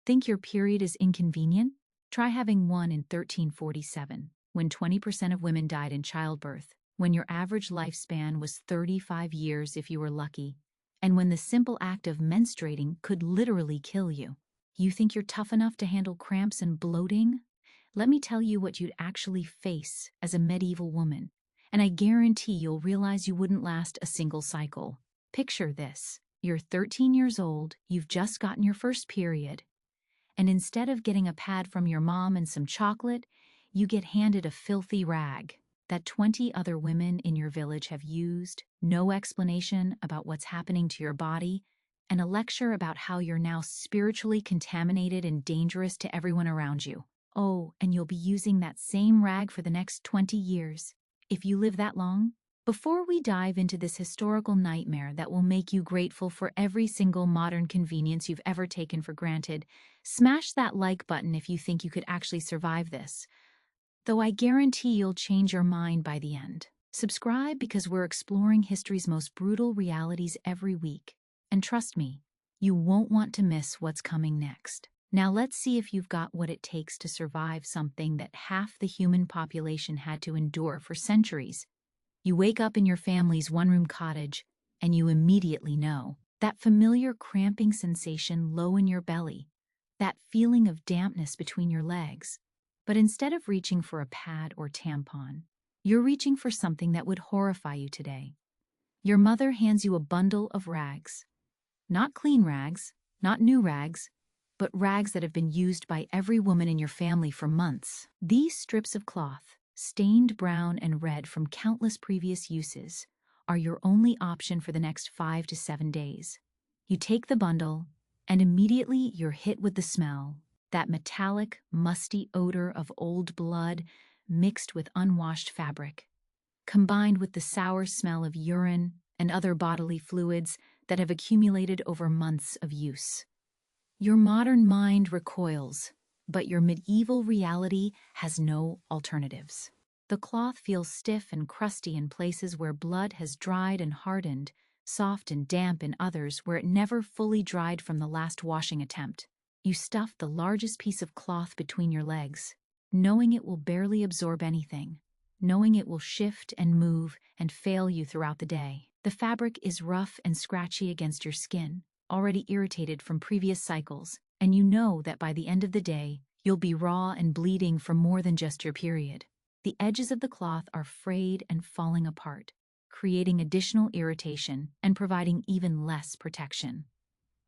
Think your period is inconvenient? Try having one in 1347, when 20% of women died in childbirth, when your average lifespan was 35 years if you were lucky, and when the simple act of menstruating could literally kill you. You think you're tough enough to handle cramps and bloating? Let me tell you what you'd actually face as a medieval woman, and I guarantee you'll realize you wouldn't last a single cycle. Picture this. You're 13 years old, you've just gotten your first period, and instead of getting a pad from your mom and some chocolate, you get handed a filthy rag that 20 other women in your village have used, no explanation about what's happening to your body, and a lecture about how you're now spiritually contaminated and dangerous to everyone around you. Oh, and you'll be using that same rag for the next 20 years, if you live that long. Before we dive into this historical nightmare that will make you grateful for every single modern convenience you've ever taken for granted, smash that like button if you think you could actually survive this. Though I guarantee you'll change your mind by the end. Subscribe because we're exploring history's most brutal realities every week. And trust me, you won't want to miss what's coming next. Now let's see if you've got what it takes to survive something that half the human population had to endure for centuries. You wake up in your family's one-room cottage, and you immediately know that familiar cramping sensation low in your belly, that feeling of dampness between your legs. But instead of reaching for a pad or tampon, you're reaching for something that would horrify you today. Your mother hands you a bundle of rags. Not clean rags, not new rags, but rags that have been used by every woman in your family for months. These strips of cloth, stained brown and red from countless previous uses, are your only option for the next 5 to 7 days. You take the bundle, and immediately you're hit with the smell, that metallic, musty odor of old blood mixed with unwashed fabric, combined with the sour smell of urine and other bodily fluids that have accumulated over months of use. Your modern mind recoils, but your medieval reality has no alternatives. The cloth feels stiff and crusty in places where blood has dried and hardened, soft and damp in others where it never fully dried from the last washing attempt. You stuff the largest piece of cloth between your legs, knowing it will barely absorb anything, knowing it will shift and move and fail you throughout the day. The fabric is rough and scratchy against your skin, already irritated from previous cycles, and you know that by the end of the day, you'll be raw and bleeding from more than just your period. The edges of the cloth are frayed and falling apart, creating additional irritation and providing even less protection.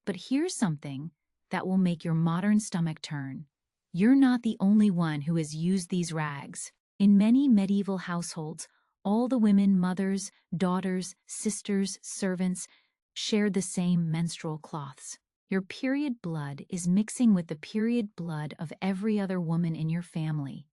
But here's something that will make your modern stomach turn. You're not the only one who has used these rags. In many medieval households, all the women, mothers, daughters, sisters, servants, shared the same menstrual cloths. Your period blood is mixing with the period blood of every other woman in your family,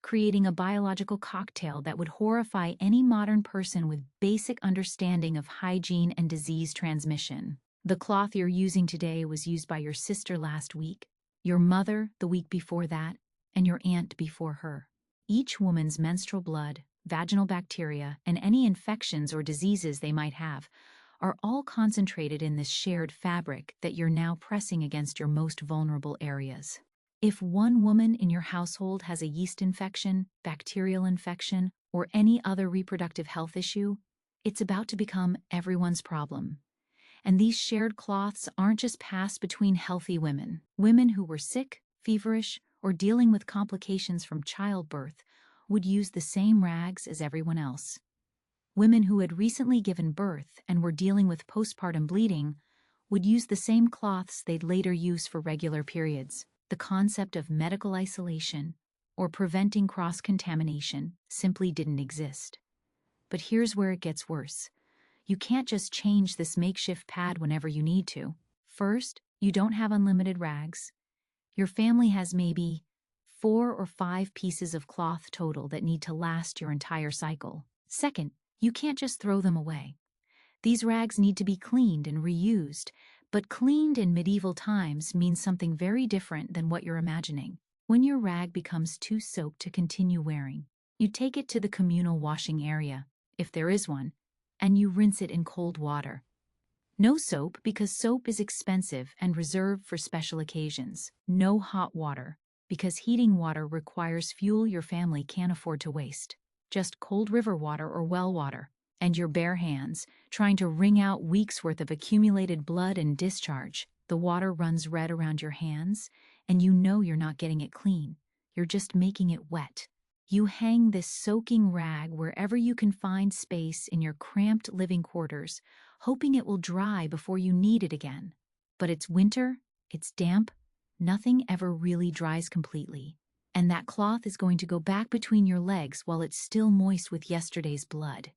creating a biological cocktail that would horrify any modern person with basic understanding of hygiene and disease transmission. The cloth you're using today was used by your sister last week, your mother the week before that, and your aunt before her. Each woman's menstrual blood, vaginal bacteria, and any infections or diseases they might have are all concentrated in this shared fabric that you're now pressing against your most vulnerable areas. If one woman in your household has a yeast infection, bacterial infection, or any other reproductive health issue, it's about to become everyone's problem. And these shared cloths aren't just passed between healthy women. Women who were sick, feverish, or dealing with complications from childbirth would use the same rags as everyone else. Women who had recently given birth and were dealing with postpartum bleeding would use the same cloths they'd later use for regular periods. The concept of medical isolation or preventing cross-contamination simply didn't exist. But here's where it gets worse. You can't just change this makeshift pad whenever you need to. First, you don't have unlimited rags. Your family has maybe 4 or 5 pieces of cloth total that need to last your entire cycle. Second, you can't just throw them away. These rags need to be cleaned and reused, but cleaned in medieval times means something very different than what you're imagining. When your rag becomes too soaked to continue wearing, you take it to the communal washing area, if there is one, and you rinse it in cold water. No soap because soap is expensive and reserved for special occasions. No hot water because heating water requires fuel your family can't afford to waste. Just cold river water or well water, and your bare hands, trying to wring out weeks' worth of accumulated blood and discharge. The water runs red around your hands, and you know you're not getting it clean. You're just making it wet. You hang this soaking rag wherever you can find space in your cramped living quarters, hoping it will dry before you need it again. But it's winter, it's damp, nothing ever really dries completely. And that cloth is going to go back between your legs while it's still moist with yesterday's blood.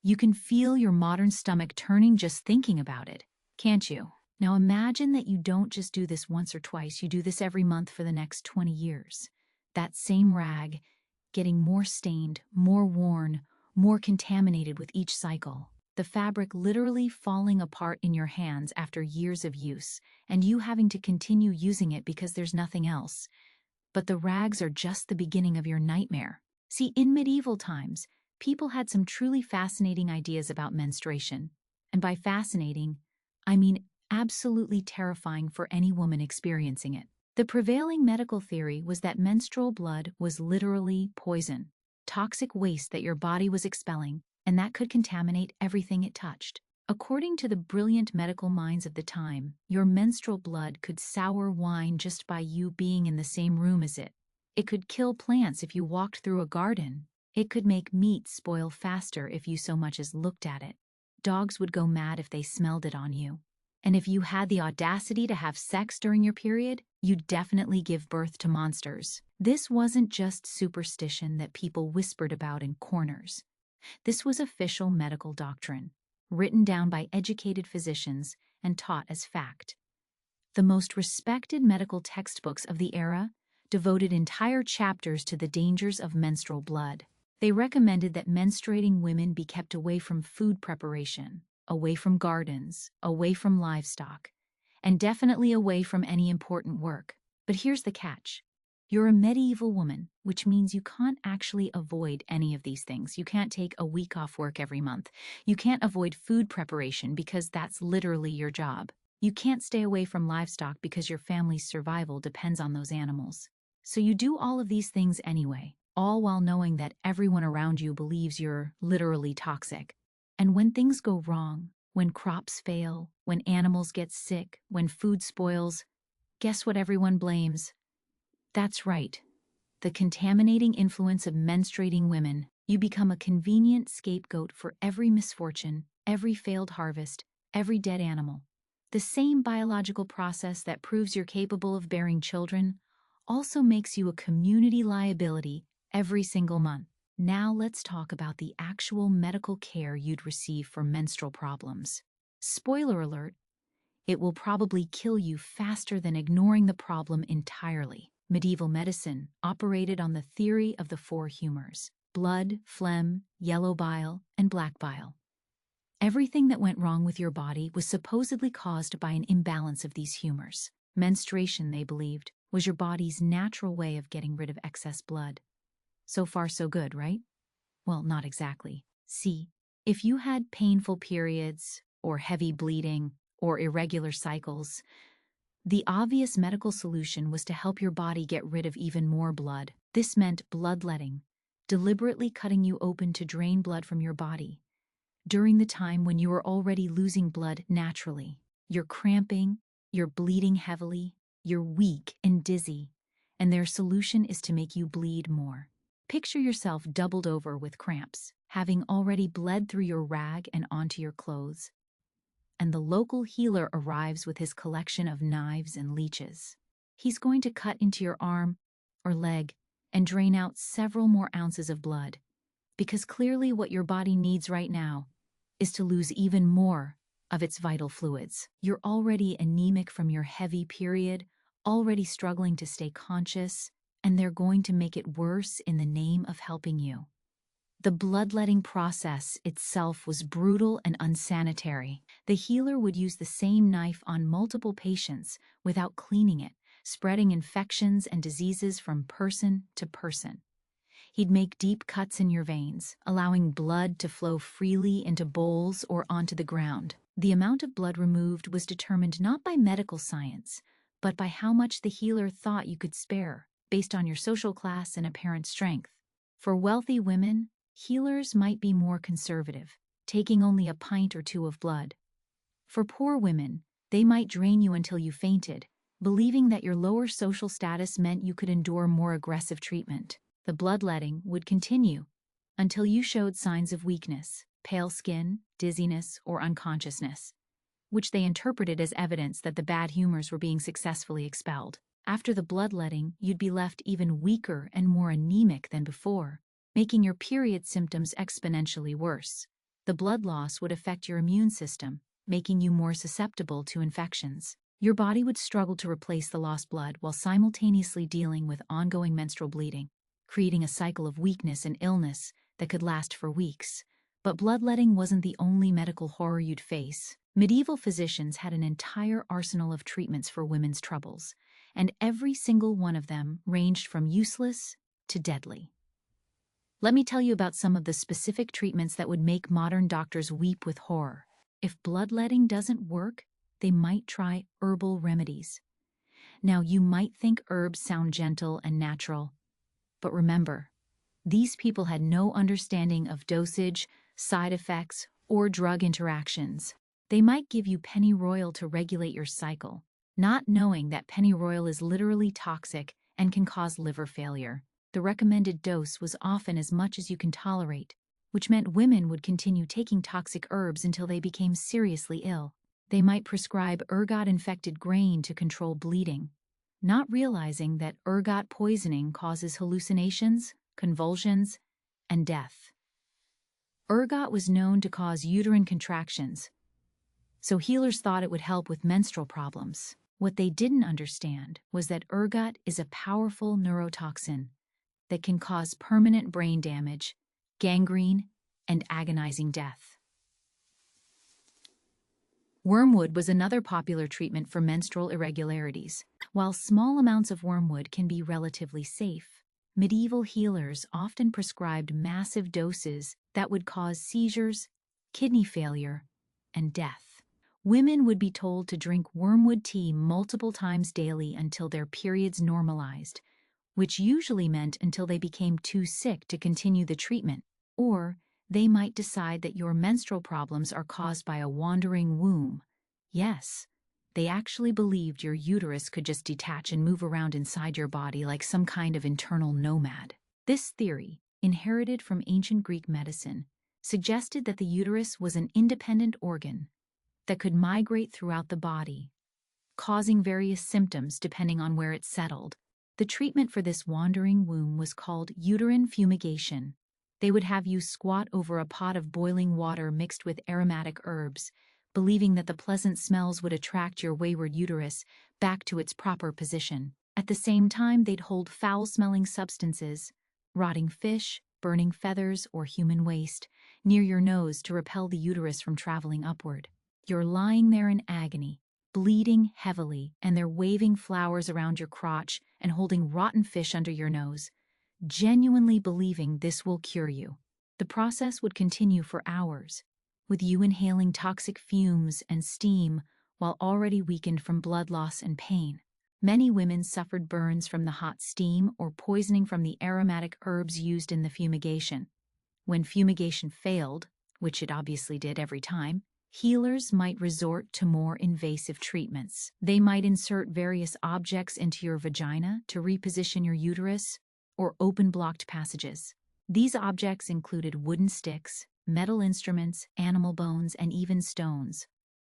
You can feel your modern stomach turning just thinking about it, can't you? Now imagine that you don't just do this once or twice, you do this every month for the next 20 years. That same rag, getting more stained, more worn, more contaminated with each cycle. The fabric literally falling apart in your hands after years of use, and you having to continue using it because there's nothing else. But the rags are just the beginning of your nightmare. See, in medieval times, people had some truly fascinating ideas about menstruation. And by fascinating, I mean absolutely terrifying for any woman experiencing it. The prevailing medical theory was that menstrual blood was literally poison, toxic waste that your body was expelling, and that could contaminate everything it touched. According to the brilliant medical minds of the time, your menstrual blood could sour wine just by you being in the same room as it. It could kill plants if you walked through a garden. It could make meat spoil faster if you so much as looked at it. Dogs would go mad if they smelled it on you. And if you had the audacity to have sex during your period, you'd definitely give birth to monsters. This wasn't just superstition that people whispered about in corners. This was official medical doctrine, written down by educated physicians and taught as fact. The most respected medical textbooks of the era devoted entire chapters to the dangers of menstrual blood. They recommended that menstruating women be kept away from food preparation, away from gardens, away from livestock, and definitely away from any important work. But here's the catch. You're a medieval woman, which means you can't actually avoid any of these things. You can't take a week off work every month. You can't avoid food preparation because that's literally your job. You can't stay away from livestock because your family's survival depends on those animals. So you do all of these things anyway, all while knowing that everyone around you believes you're literally toxic. And when things go wrong, when crops fail, when animals get sick, when food spoils, guess what everyone blames? That's right. The contaminating influence of menstruating women. You become a convenient scapegoat for every misfortune, every failed harvest, every dead animal. The same biological process that proves you're capable of bearing children also makes you a community liability every single month. Now let's talk about the actual medical care you'd receive for menstrual problems. Spoiler alert, it will probably kill you faster than ignoring the problem entirely. Medieval medicine operated on the theory of the four humors: blood, phlegm, yellow bile, and black bile. Everything that went wrong with your body was supposedly caused by an imbalance of these humors. Menstruation, they believed, was your body's natural way of getting rid of excess blood. So far, so good, right? Well, not exactly. See, if you had painful periods, or heavy bleeding, or irregular cycles, the obvious medical solution was to help your body get rid of even more blood. This meant bloodletting, deliberately cutting you open to drain blood from your body. During the time when you were already losing blood naturally, you're cramping, you're bleeding heavily, you're weak and dizzy, and their solution is to make you bleed more. Picture yourself doubled over with cramps, having already bled through your rag and onto your clothes. And the local healer arrives with his collection of knives and leeches. He's going to cut into your arm or leg and drain out several more ounces of blood, because clearly what your body needs right now is to lose even more of its vital fluids. You're already anemic from your heavy period, already struggling to stay conscious, and they're going to make it worse in the name of helping you. The bloodletting process itself was brutal and unsanitary. The healer would use the same knife on multiple patients without cleaning it, spreading infections and diseases from person to person. He'd make deep cuts in your veins, allowing blood to flow freely into bowls or onto the ground. The amount of blood removed was determined not by medical science, but by how much the healer thought you could spare, based on your social class and apparent strength. For wealthy women, healers might be more conservative, taking only a pint or two of blood. For poor women, they might drain you until you fainted, believing that your lower social status meant you could endure more aggressive treatment. The bloodletting would continue until you showed signs of weakness, pale skin, dizziness, or unconsciousness, which they interpreted as evidence that the bad humors were being successfully expelled. After the bloodletting, you'd be left even weaker and more anemic than before, making your period symptoms exponentially worse. The blood loss would affect your immune system, making you more susceptible to infections. Your body would struggle to replace the lost blood while simultaneously dealing with ongoing menstrual bleeding, creating a cycle of weakness and illness that could last for weeks. But bloodletting wasn't the only medical horror you'd face. Medieval physicians had an entire arsenal of treatments for women's troubles, and every single one of them ranged from useless to deadly. Let me tell you about some of the specific treatments that would make modern doctors weep with horror. If bloodletting doesn't work, they might try herbal remedies. Now, you might think herbs sound gentle and natural, but remember, these people had no understanding of dosage, side effects, or drug interactions. They might give you pennyroyal to regulate your cycle, not knowing that pennyroyal is literally toxic and can cause liver failure. The recommended dose was often as much as you can tolerate, which meant women would continue taking toxic herbs until they became seriously ill. They might prescribe ergot-infected grain to control bleeding, not realizing that ergot poisoning causes hallucinations, convulsions, and death. Ergot was known to cause uterine contractions, so healers thought it would help with menstrual problems. What they didn't understand was that ergot is a powerful neurotoxin that can cause permanent brain damage, gangrene, and agonizing death. Wormwood was another popular treatment for menstrual irregularities. While small amounts of wormwood can be relatively safe, medieval healers often prescribed massive doses that would cause seizures, kidney failure, and death. Women would be told to drink wormwood tea multiple times daily until their periods normalized, which usually meant until they became too sick to continue the treatment, or they might decide that your menstrual problems are caused by a wandering womb. Yes, they actually believed your uterus could just detach and move around inside your body like some kind of internal nomad. This theory, inherited from ancient Greek medicine, suggested that the uterus was an independent organ that could migrate throughout the body, causing various symptoms depending on where it settled. The treatment for this wandering womb was called uterine fumigation. They would have you squat over a pot of boiling water mixed with aromatic herbs, believing that the pleasant smells would attract your wayward uterus back to its proper position. At the same time, they'd hold foul-smelling substances, rotting fish, burning feathers, or human waste, near your nose to repel the uterus from traveling upward. You're lying there in agony, bleeding heavily, and they're waving flowers around your crotch and holding rotten fish under your nose, genuinely believing this will cure you. The process would continue for hours, with you inhaling toxic fumes and steam while already weakened from blood loss and pain. Many women suffered burns from the hot steam or poisoning from the aromatic herbs used in the fumigation. When fumigation failed, which it obviously did every time, healers might resort to more invasive treatments. They might insert various objects into your vagina to reposition your uterus or open blocked passages. These objects included wooden sticks, metal instruments, animal bones, and even stones,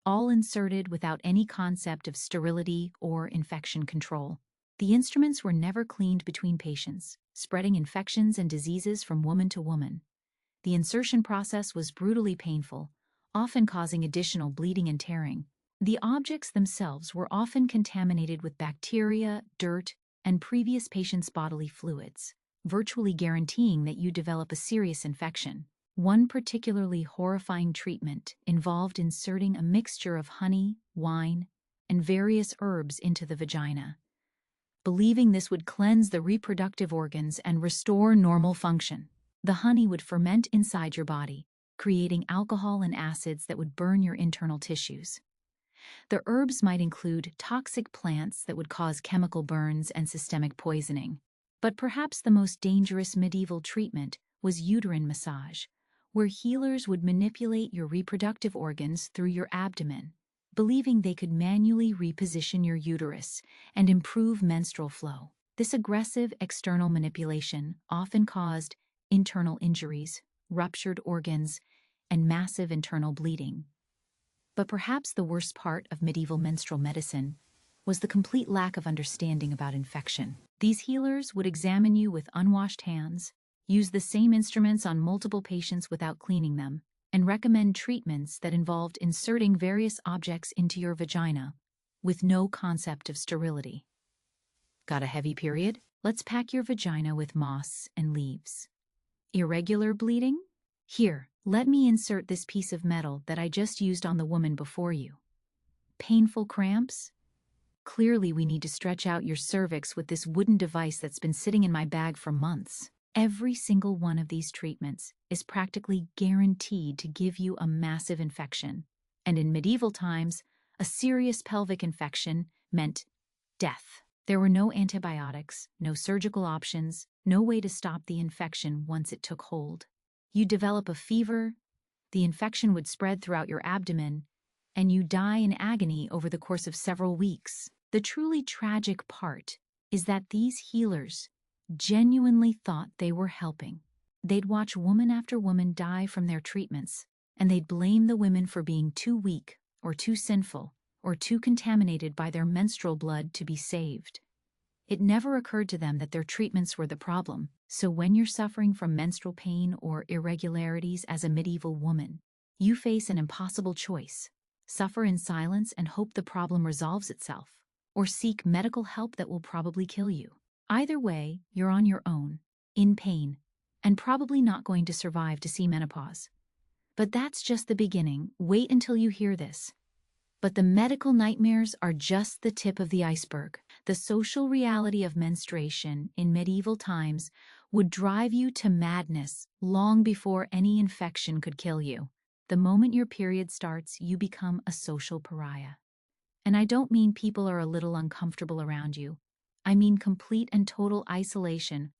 all inserted without any concept of sterility or infection control. The instruments were never cleaned between patients, spreading infections and diseases from woman to woman. The insertion process was brutally painful, often causing additional bleeding and tearing. The objects themselves were often contaminated with bacteria, dirt, and previous patients' bodily fluids, virtually guaranteeing that you develop a serious infection. One particularly horrifying treatment involved inserting a mixture of honey, wine, and various herbs into the vagina, believing this would cleanse the reproductive organs and restore normal function. The honey would ferment inside your body, creating alcohol and acids that would burn your internal tissues. The herbs might include toxic plants that would cause chemical burns and systemic poisoning. But perhaps the most dangerous medieval treatment was uterine massage, where healers would manipulate your reproductive organs through your abdomen, believing they could manually reposition your uterus and improve menstrual flow. This aggressive external manipulation often caused internal injuries, ruptured organs, and massive internal bleeding. But perhaps the worst part of medieval menstrual medicine was the complete lack of understanding about infection. These healers would examine you with unwashed hands, use the same instruments on multiple patients without cleaning them, and recommend treatments that involved inserting various objects into your vagina with no concept of sterility. Got a heavy period? Let's pack your vagina with moss and leaves. Irregular bleeding? Here, let me insert this piece of metal that I just used on the woman before you. Painful cramps? Clearly, we need to stretch out your cervix with this wooden device that's been sitting in my bag for months. Every single one of these treatments is practically guaranteed to give you a massive infection. And in medieval times, a serious pelvic infection meant death. There were no antibiotics, no surgical options, no way to stop the infection once it took hold. You'd develop a fever, the infection would spread throughout your abdomen, and you die in agony over the course of several weeks. The truly tragic part is that these healers genuinely thought they were helping. They'd watch woman after woman die from their treatments, and they'd blame the women for being too weak or too sinful or too contaminated by their menstrual blood to be saved. It never occurred to them that their treatments were the problem. So when you're suffering from menstrual pain or irregularities as a medieval woman, you face an impossible choice: suffer in silence and hope the problem resolves itself, or seek medical help that will probably kill you. Either way, you're on your own, in pain, and probably not going to survive to see menopause. But that's just the beginning. Wait until you hear this. But the medical nightmares are just the tip of the iceberg. The social reality of menstruation in medieval times would drive you to madness long before any infection could kill you. The moment your period starts, you become a social pariah. And I don't mean people are a little uncomfortable around you. I mean complete and total isolation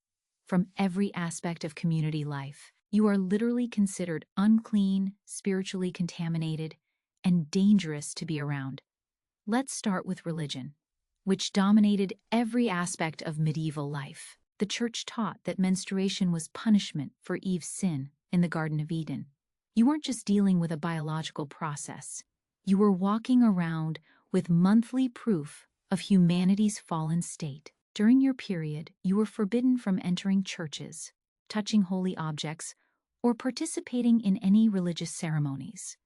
from every aspect of community life. You are literally considered unclean, spiritually contaminated, and dangerous to be around. Let's start with religion, which dominated every aspect of medieval life. The church taught that menstruation was punishment for Eve's sin in the Garden of Eden. You weren't just dealing with a biological process. You were walking around with monthly proof of humanity's fallen state. During your period, you were forbidden from entering churches, touching holy objects, or participating in any religious ceremonies.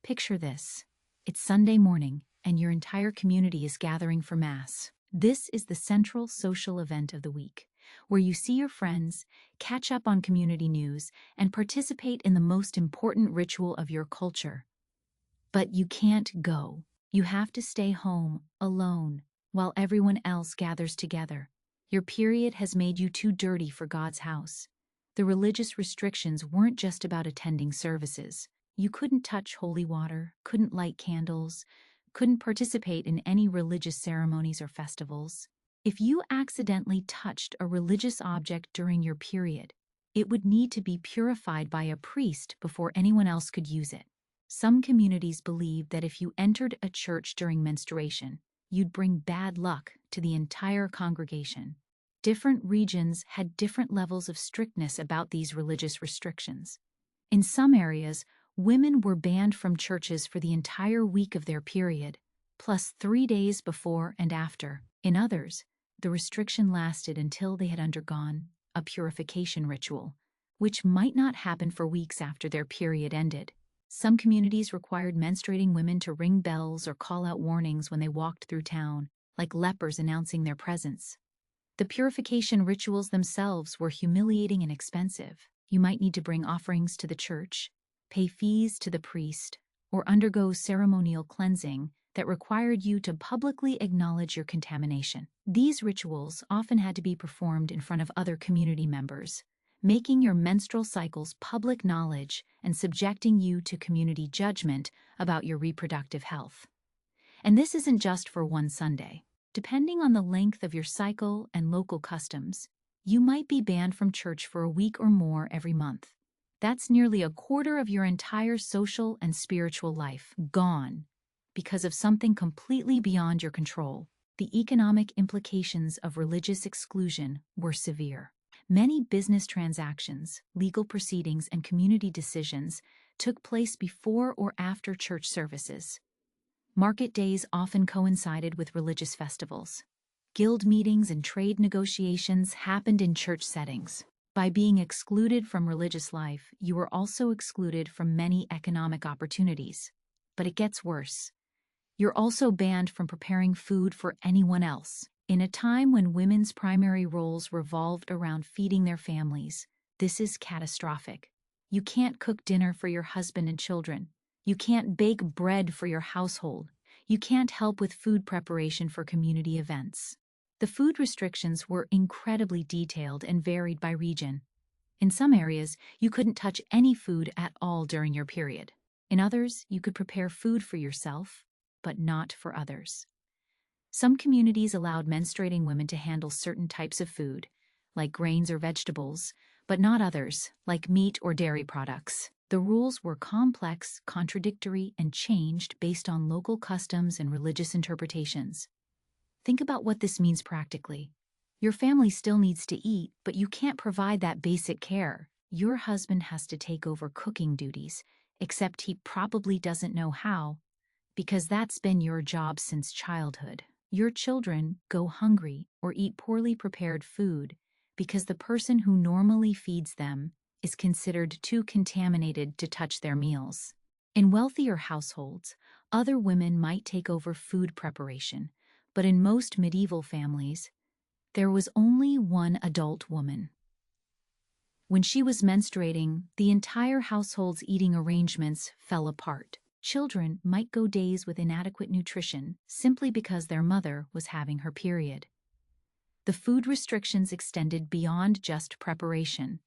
Picture this. It's Sunday morning, and your entire community is gathering for Mass. This is the central social event of the week, where you see your friends, catch up on community news, and participate in the most important ritual of your culture. But you can't go. You have to stay home, alone, while everyone else gathers together. Your period has made you too dirty for God's house. The religious restrictions weren't just about attending services. You couldn't touch holy water, couldn't light candles, couldn't participate in any religious ceremonies or festivals. If you accidentally touched a religious object during your period, it would need to be purified by a priest before anyone else could use it. Some communities believed that if you entered a church during menstruation, you'd bring bad luck to the entire congregation. Different regions had different levels of strictness about these religious restrictions. In some areas, women were banned from churches for the entire week of their period, plus 3 days before and after. In others, the restriction lasted until they had undergone a purification ritual, which might not happen for weeks after their period ended. Some communities required menstruating women to ring bells or call out warnings when they walked through town, like lepers announcing their presence. The purification rituals themselves were humiliating and expensive. You might need to bring offerings to the church, pay fees to the priest, or undergo ceremonial cleansing that required you to publicly acknowledge your contamination. These rituals often had to be performed in front of other community members, making your menstrual cycles public knowledge and subjecting you to community judgment about your reproductive health. And this isn't just for one Sunday. Depending on the length of your cycle and local customs, you might be banned from church for a week or more every month. That's nearly a quarter of your entire social and spiritual life gone because of something completely beyond your control. The economic implications of religious exclusion were severe. Many business transactions, legal proceedings, and community decisions took place before or after church services. Market days often coincided with religious festivals. Guild meetings and trade negotiations happened in church settings. By being excluded from religious life, you were also excluded from many economic opportunities. But it gets worse. You're also banned from preparing food for anyone else. In a time when women's primary roles revolved around feeding their families, this is catastrophic. You can't cook dinner for your husband and children. You can't bake bread for your household. You can't help with food preparation for community events. The food restrictions were incredibly detailed and varied by region. In some areas, you couldn't touch any food at all during your period. In others, you could prepare food for yourself, but not for others. Some communities allowed menstruating women to handle certain types of food, like grains or vegetables, but not others, like meat or dairy products. The rules were complex, contradictory, and changed based on local customs and religious interpretations. Think about what this means practically. Your family still needs to eat, but you can't provide that basic care. Your husband has to take over cooking duties, except he probably doesn't know how, because that's been your job since childhood. Your children go hungry or eat poorly prepared food because the person who normally feeds them is considered too contaminated to touch their meals. In wealthier households, other women might take over food preparation, but in most medieval families, there was only one adult woman. When she was menstruating, the entire household's eating arrangements fell apart. Children might go days with inadequate nutrition simply because their mother was having her period. The food restrictions extended beyond just preparation.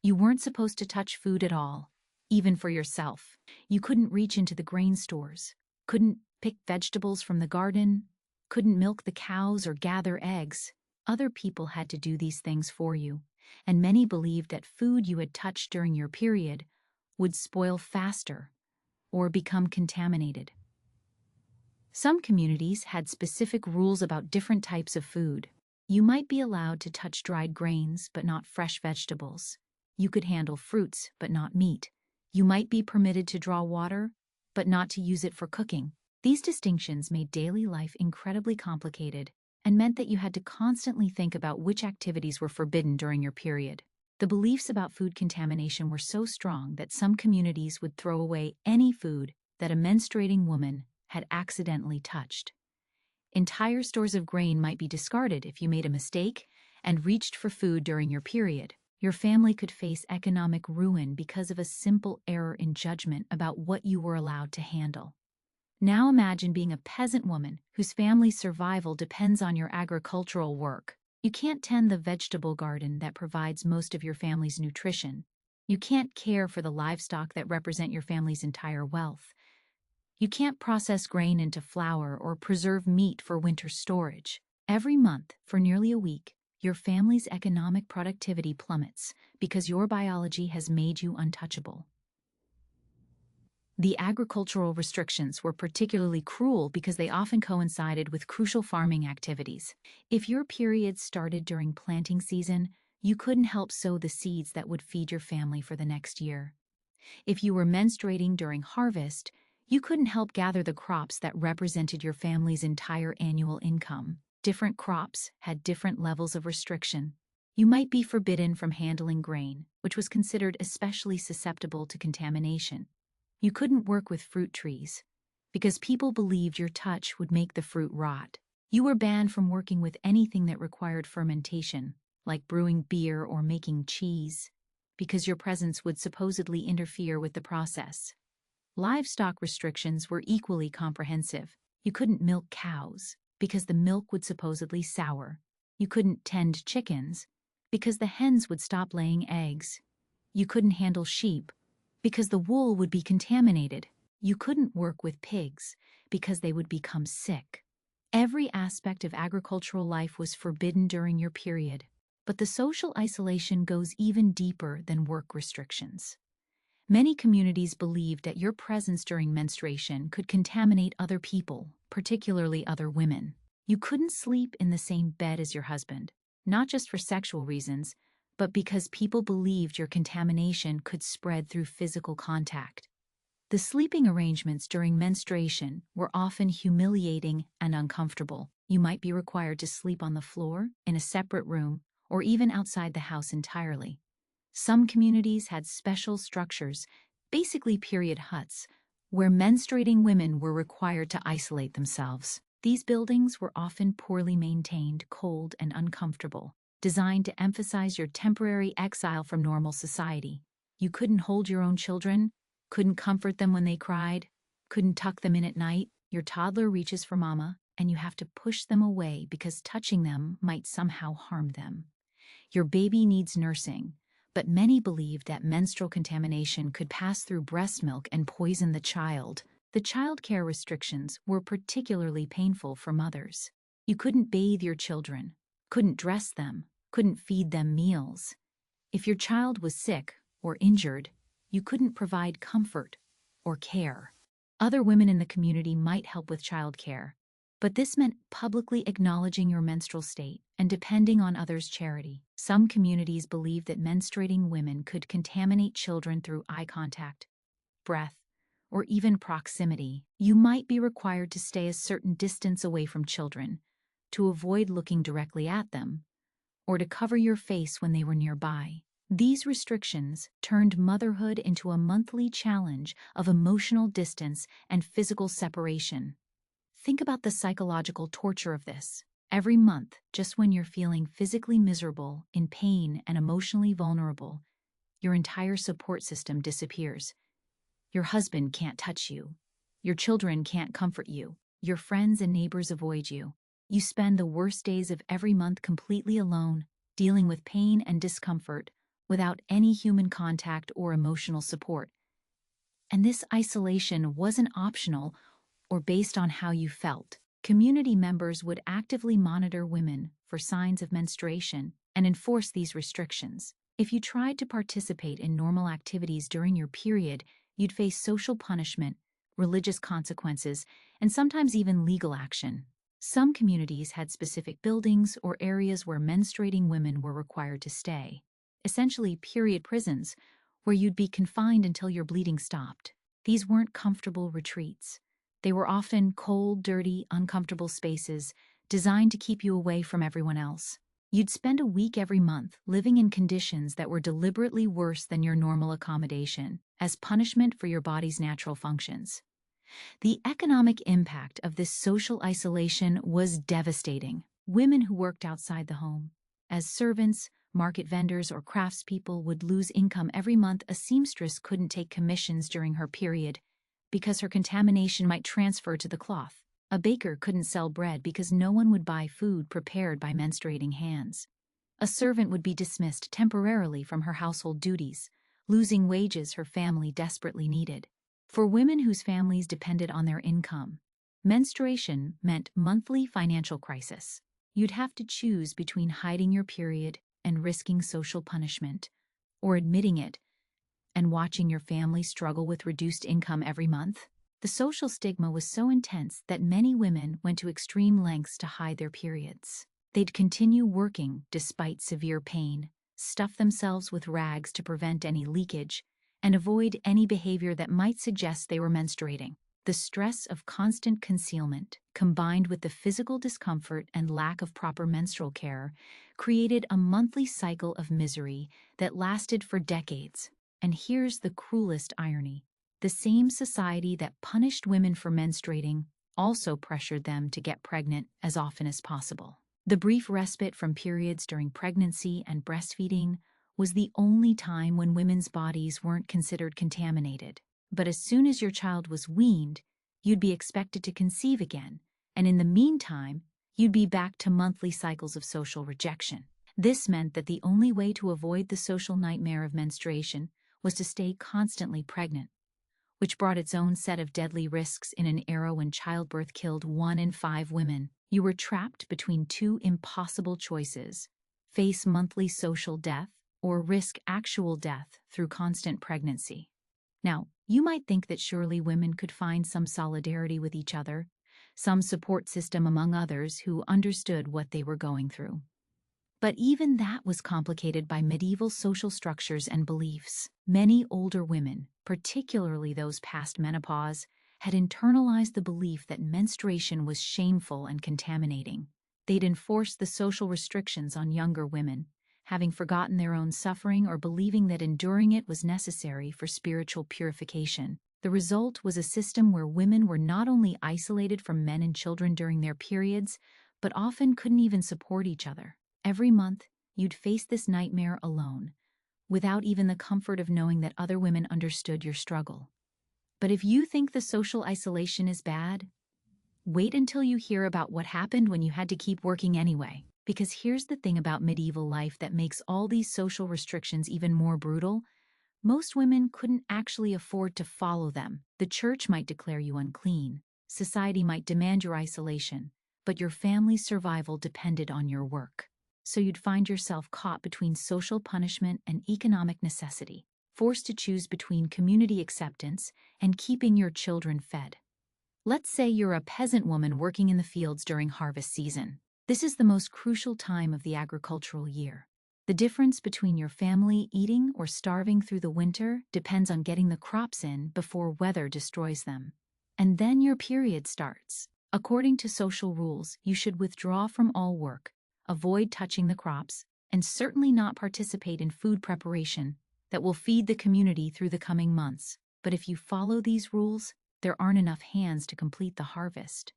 You weren't supposed to touch food at all, even for yourself. You couldn't reach into the grain stores, couldn't pick vegetables from the garden, couldn't milk the cows or gather eggs. Other people had to do these things for you, and many believed that food you had touched during your period would spoil faster or become contaminated. Some communities had specific rules about different types of food. You might be allowed to touch dried grains, but not fresh vegetables. You could handle fruits, but not meat. You might be permitted to draw water, but not to use it for cooking. These distinctions made daily life incredibly complicated and meant that you had to constantly think about which activities were forbidden during your period. The beliefs about food contamination were so strong that some communities would throw away any food that a menstruating woman had accidentally touched. Entire stores of grain might be discarded if you made a mistake and reached for food during your period. Your family could face economic ruin because of a simple error in judgment about what you were allowed to handle. Now imagine being a peasant woman whose family's survival depends on your agricultural work. You can't tend the vegetable garden that provides most of your family's nutrition. You can't care for the livestock that represent your family's entire wealth. You can't process grain into flour or preserve meat for winter storage. Every month, for nearly a week, your family's economic productivity plummets because your biology has made you untouchable. The agricultural restrictions were particularly cruel because they often coincided with crucial farming activities. If your period started during planting season, you couldn't help sow the seeds that would feed your family for the next year. If you were menstruating during harvest, you couldn't help gather the crops that represented your family's entire annual income. Different crops had different levels of restriction. You might be forbidden from handling grain, which was considered especially susceptible to contamination. You couldn't work with fruit trees because people believed your touch would make the fruit rot. You were banned from working with anything that required fermentation, like brewing beer or making cheese, because your presence would supposedly interfere with the process. Livestock restrictions were equally comprehensive. You couldn't milk cows because the milk would supposedly sour. You couldn't tend chickens because the hens would stop laying eggs. You couldn't handle sheep because the wool would be contaminated. You couldn't work with pigs because they would become sick. Every aspect of agricultural life was forbidden during your period. But the social isolation goes even deeper than work restrictions. Many communities believed that your presence during menstruation could contaminate other people, particularly other women. You couldn't sleep in the same bed as your husband, not just for sexual reasons, but because people believed your contamination could spread through physical contact. The sleeping arrangements during menstruation were often humiliating and uncomfortable. You might be required to sleep on the floor, in a separate room, or even outside the house entirely. Some communities had special structures, basically period huts, where menstruating women were required to isolate themselves. These buildings were often poorly maintained, cold, and uncomfortable, designed to emphasize your temporary exile from normal society. You couldn't hold your own children, couldn't comfort them when they cried, couldn't tuck them in at night. Your toddler reaches for mama, and you have to push them away because touching them might somehow harm them. Your baby needs nursing, but many believed that menstrual contamination could pass through breast milk and poison the child. The child care restrictions were particularly painful for mothers. You couldn't bathe your children, couldn't dress them, couldn't feed them meals. If your child was sick or injured, you couldn't provide comfort or care. Other women in the community might help with child care, but this meant publicly acknowledging your menstrual state and depending on others' charity. Some communities believed that menstruating women could contaminate children through eye contact, breath, or even proximity. You might be required to stay a certain distance away from children, to avoid looking directly at them, or to cover your face when they were nearby. These restrictions turned motherhood into a monthly challenge of emotional distance and physical separation. Think about the psychological torture of this. Every month, just when you're feeling physically miserable, in pain, and emotionally vulnerable, your entire support system disappears. Your husband can't touch you. Your children can't comfort you. Your friends and neighbors avoid you. You spend the worst days of every month completely alone, dealing with pain and discomfort, without any human contact or emotional support. And this isolation wasn't optional or based on how you felt. Community members would actively monitor women for signs of menstruation and enforce these restrictions. If you tried to participate in normal activities during your period, you'd face social punishment, religious consequences, and sometimes even legal action. Some communities had specific buildings or areas where menstruating women were required to stay, essentially period prisons, where you'd be confined until your bleeding stopped. These weren't comfortable retreats. They were often cold, dirty, uncomfortable spaces designed to keep you away from everyone else. You'd spend a week every month living in conditions that were deliberately worse than your normal accommodation, as punishment for your body's natural functions. The economic impact of this social isolation was devastating. Women who worked outside the home, as servants, market vendors, or craftspeople, would lose income every month. A seamstress couldn't take commissions during her period because her contamination might transfer to the cloth. A baker couldn't sell bread because no one would buy food prepared by menstruating hands. A servant would be dismissed temporarily from her household duties, losing wages her family desperately needed. For women whose families depended on their income, menstruation meant monthly financial crisis. You'd have to choose between hiding your period and risking social punishment, or admitting it and watching your family struggle with reduced income every month. The social stigma was so intense that many women went to extreme lengths to hide their periods. They'd continue working despite severe pain, stuff themselves with rags to prevent any leakage, and avoid any behavior that might suggest they were menstruating. The stress of constant concealment, combined with the physical discomfort and lack of proper menstrual care, created a monthly cycle of misery that lasted for decades. And here's the cruelest irony. The same society that punished women for menstruating also pressured them to get pregnant as often as possible. The brief respite from periods during pregnancy and breastfeeding was the only time when women's bodies weren't considered contaminated. But as soon as your child was weaned, you'd be expected to conceive again, and in the meantime, you'd be back to monthly cycles of social rejection. This meant that the only way to avoid the social nightmare of menstruation was to stay constantly pregnant, which brought its own set of deadly risks in an era when childbirth killed 1 in 5 women. You were trapped between two impossible choices: face monthly social death or risk actual death through constant pregnancy. Now, you might think that surely women could find some solidarity with each other, some support system among others who understood what they were going through. But even that was complicated by medieval social structures and beliefs. Many older women, particularly those past menopause, had internalized the belief that menstruation was shameful and contaminating. They'd enforced the social restrictions on younger women, having forgotten their own suffering or believing that enduring it was necessary for spiritual purification. The result was a system where women were not only isolated from men and children during their periods, but often couldn't even support each other. Every month, you'd face this nightmare alone, without even the comfort of knowing that other women understood your struggle. But if you think the social isolation is bad, wait until you hear about what happened when you had to keep working anyway. Because here's the thing about medieval life that makes all these social restrictions even more brutal: most women couldn't actually afford to follow them. The church might declare you unclean, society might demand your isolation, but your family's survival depended on your work. So you'd find yourself caught between social punishment and economic necessity, forced to choose between community acceptance and keeping your children fed. Let's say you're a peasant woman working in the fields during harvest season. This is the most crucial time of the agricultural year. The difference between your family eating or starving through the winter depends on getting the crops in before weather destroys them. And then your period starts. According to social rules, you should withdraw from all work, avoid touching the crops, and certainly not participate in food preparation that will feed the community through the coming months. But if you follow these rules, there aren't enough hands to complete the harvest.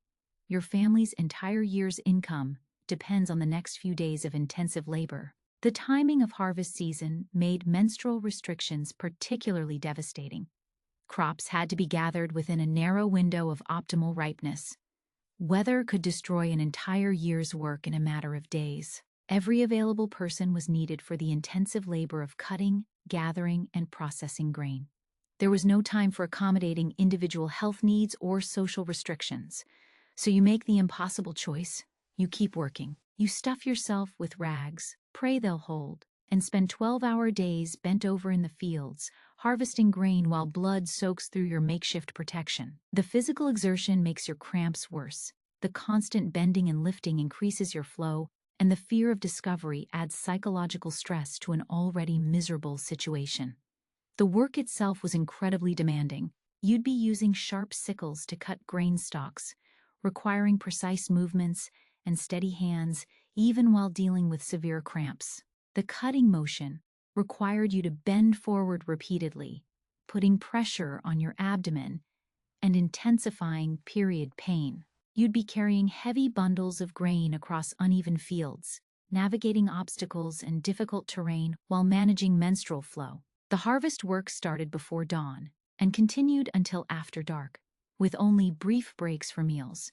Your family's entire year's income depends on the next few days of intensive labor. The timing of harvest season made menstrual restrictions particularly devastating. Crops had to be gathered within a narrow window of optimal ripeness. Weather could destroy an entire year's work in a matter of days. Every available person was needed for the intensive labor of cutting, gathering, and processing grain. There was no time for accommodating individual health needs or social restrictions. So you make the impossible choice. You keep working. You stuff yourself with rags, pray they'll hold, and spend 12-hour days bent over in the fields, harvesting grain while blood soaks through your makeshift protection. The physical exertion makes your cramps worse. The constant bending and lifting increases your flow, and the fear of discovery adds psychological stress to an already miserable situation. The work itself was incredibly demanding. You'd be using sharp sickles to cut grain stalks, requiring precise movements and steady hands, even while dealing with severe cramps. The cutting motion required you to bend forward repeatedly, putting pressure on your abdomen and intensifying period pain. You'd be carrying heavy bundles of grain across uneven fields, navigating obstacles and difficult terrain while managing menstrual flow. The harvest work started before dawn and continued until after dark, with only brief breaks for meals.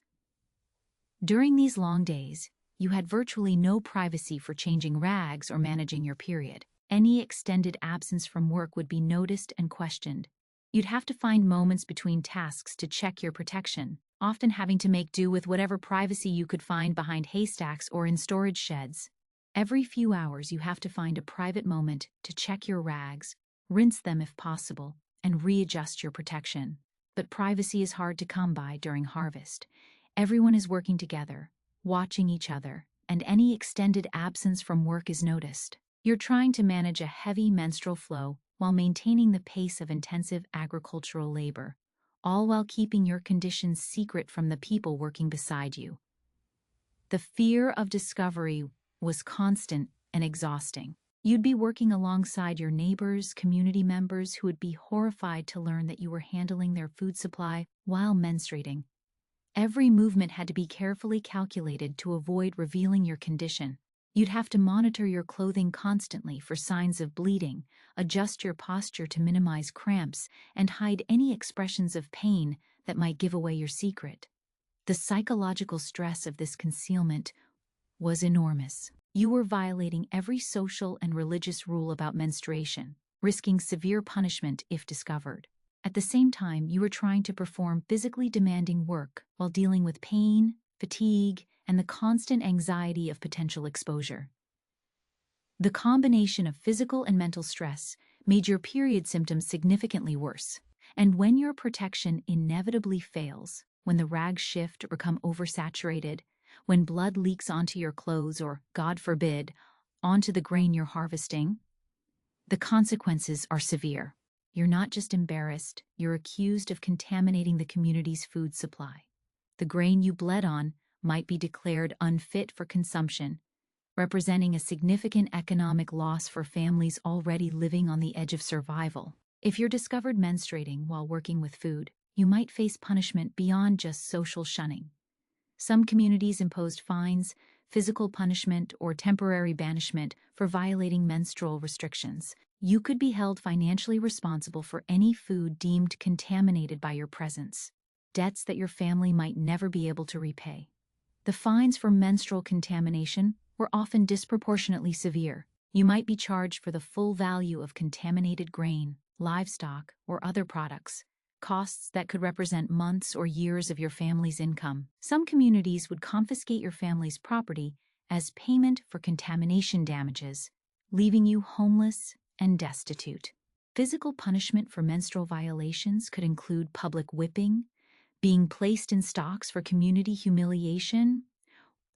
During these long days, you had virtually no privacy for changing rags or managing your period. Any extended absence from work would be noticed and questioned. You'd have to find moments between tasks to check your protection, often having to make do with whatever privacy you could find behind haystacks or in storage sheds. Every few hours, you have to find a private moment to check your rags, rinse them if possible, and readjust your protection. But privacy is hard to come by during harvest. Everyone is working together, watching each other, and any extended absence from work is noticed. You're trying to manage a heavy menstrual flow while maintaining the pace of intensive agricultural labor, all while keeping your conditions secret from the people working beside you. The fear of discovery was constant and exhausting. You'd be working alongside your neighbors, community members who would be horrified to learn that you were handling their food supply while menstruating. Every movement had to be carefully calculated to avoid revealing your condition. You'd have to monitor your clothing constantly for signs of bleeding, adjust your posture to minimize cramps, and hide any expressions of pain that might give away your secret. The psychological stress of this concealment was enormous. You were violating every social and religious rule about menstruation, risking severe punishment if discovered. At the same time, you were trying to perform physically demanding work while dealing with pain, fatigue, and the constant anxiety of potential exposure. The combination of physical and mental stress made your period symptoms significantly worse. And when your protection inevitably fails, when the rags shift or become oversaturated, when blood leaks onto your clothes or, God forbid, onto the grain you're harvesting, the consequences are severe. You're not just embarrassed, you're accused of contaminating the community's food supply. The grain you bled on might be declared unfit for consumption, representing a significant economic loss for families already living on the edge of survival. If you're discovered menstruating while working with food, you might face punishment beyond just social shunning. Some communities imposed fines, physical punishment, or temporary banishment for violating menstrual restrictions. You could be held financially responsible for any food deemed contaminated by your presence, debts that your family might never be able to repay. The fines for menstrual contamination were often disproportionately severe. You might be charged for the full value of contaminated grain, livestock, or other products, costs that could represent months or years of your family's income. Some communities would confiscate your family's property as payment for contamination damages, leaving you homeless and destitute. Physical punishment for menstrual violations could include public whipping, being placed in stocks for community humiliation,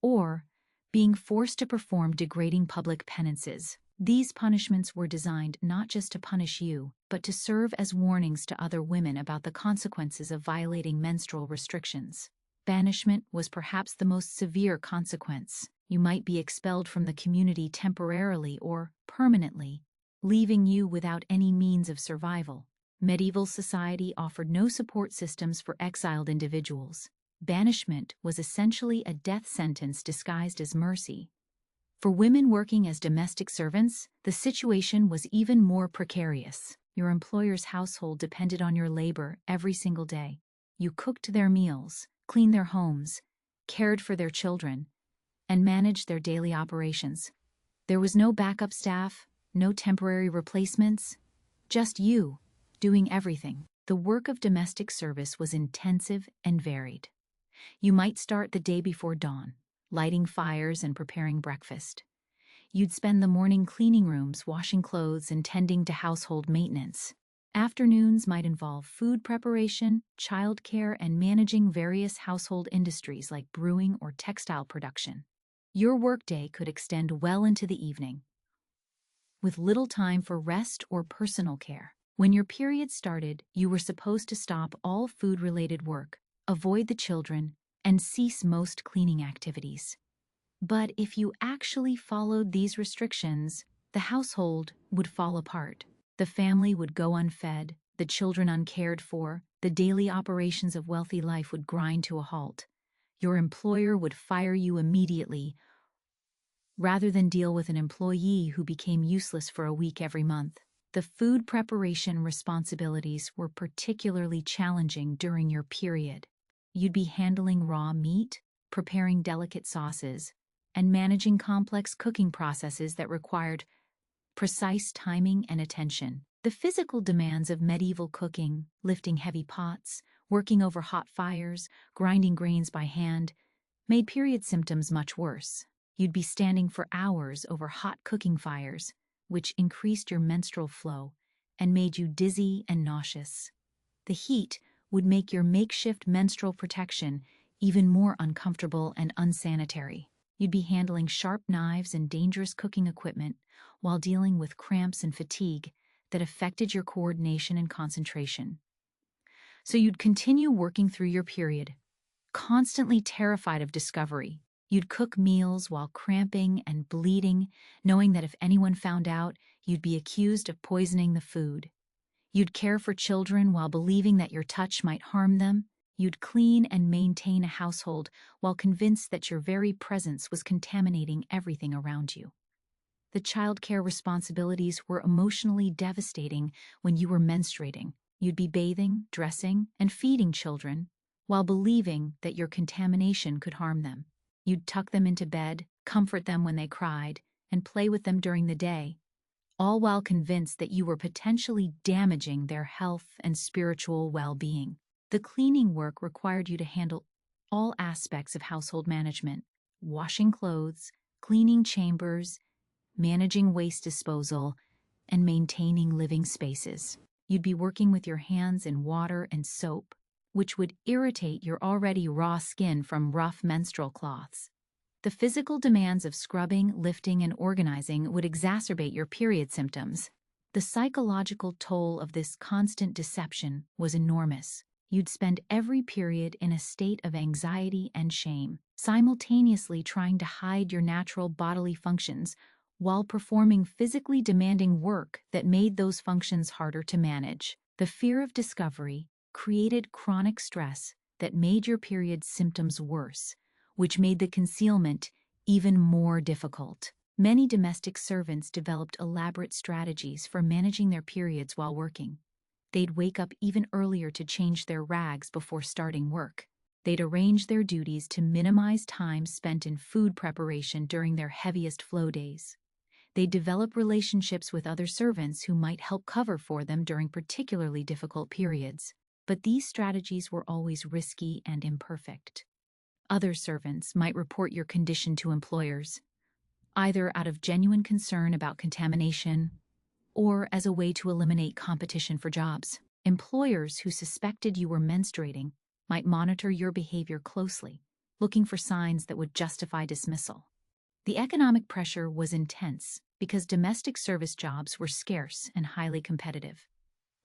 or being forced to perform degrading public penances. These punishments were designed not just to punish you, but to serve as warnings to other women about the consequences of violating menstrual restrictions. Banishment was perhaps the most severe consequence. You might be expelled from the community temporarily or permanently, leaving you without any means of survival. Medieval society offered no support systems for exiled individuals. Banishment was essentially a death sentence disguised as mercy. For women working as domestic servants, the situation was even more precarious. Your employer's household depended on your labor every single day. You cooked their meals, cleaned their homes, cared for their children, and managed their daily operations. There was no backup staff, no temporary replacements, just you, doing everything. The work of domestic service was intensive and varied. You might start the day before dawn, lighting fires and preparing breakfast. You'd spend the morning cleaning rooms, washing clothes, and tending to household maintenance. Afternoons might involve food preparation, childcare, and managing various household industries like brewing or textile production. Your workday could extend well into the evening, with little time for rest or personal care. When your period started, you were supposed to stop all food-related work, avoid the children, and cease most cleaning activities. But if you actually followed these restrictions, the household would fall apart. The family would go unfed, the children uncared for, the daily operations of wealthy life would grind to a halt. Your employer would fire you immediately, rather than deal with an employee who became useless for a week every month. The food preparation responsibilities were particularly challenging during your period. You'd be handling raw meat, preparing delicate sauces, and managing complex cooking processes that required precise timing and attention. The physical demands of medieval cooking, lifting heavy pots, working over hot fires, grinding grains by hand, made period symptoms much worse. You'd be standing for hours over hot cooking fires, which increased your menstrual flow and made you dizzy and nauseous. The heat would make your makeshift menstrual protection even more uncomfortable and unsanitary. You'd be handling sharp knives and dangerous cooking equipment while dealing with cramps and fatigue that affected your coordination and concentration. So you'd continue working through your period, constantly terrified of discovery. You'd cook meals while cramping and bleeding, knowing that if anyone found out, you'd be accused of poisoning the food. You'd care for children while believing that your touch might harm them. You'd clean and maintain a household while convinced that your very presence was contaminating everything around you. The childcare responsibilities were emotionally devastating when you were menstruating. You'd be bathing, dressing, and feeding children while believing that your contamination could harm them. You'd tuck them into bed, comfort them when they cried, and play with them during the day, all while convinced that you were potentially damaging their health and spiritual well-being. The cleaning work required you to handle all aspects of household management: washing clothes, cleaning chambers, managing waste disposal, and maintaining living spaces. You'd be working with your hands in water and soap, which would irritate your already raw skin from rough menstrual cloths. The physical demands of scrubbing, lifting, and organizing would exacerbate your period symptoms. The psychological toll of this constant deception was enormous. You'd spend every period in a state of anxiety and shame, simultaneously trying to hide your natural bodily functions while performing physically demanding work that made those functions harder to manage. The fear of discovery created chronic stress that made your period symptoms worse, which made the concealment even more difficult. Many domestic servants developed elaborate strategies for managing their periods while working. They'd wake up even earlier to change their rags before starting work. They'd arrange their duties to minimize time spent in food preparation during their heaviest flow days. They'd develop relationships with other servants who might help cover for them during particularly difficult periods. But these strategies were always risky and imperfect. Other servants might report your condition to employers, either out of genuine concern about contamination or as a way to eliminate competition for jobs. Employers who suspected you were menstruating might monitor your behavior closely, looking for signs that would justify dismissal. The economic pressure was intense because domestic service jobs were scarce and highly competitive.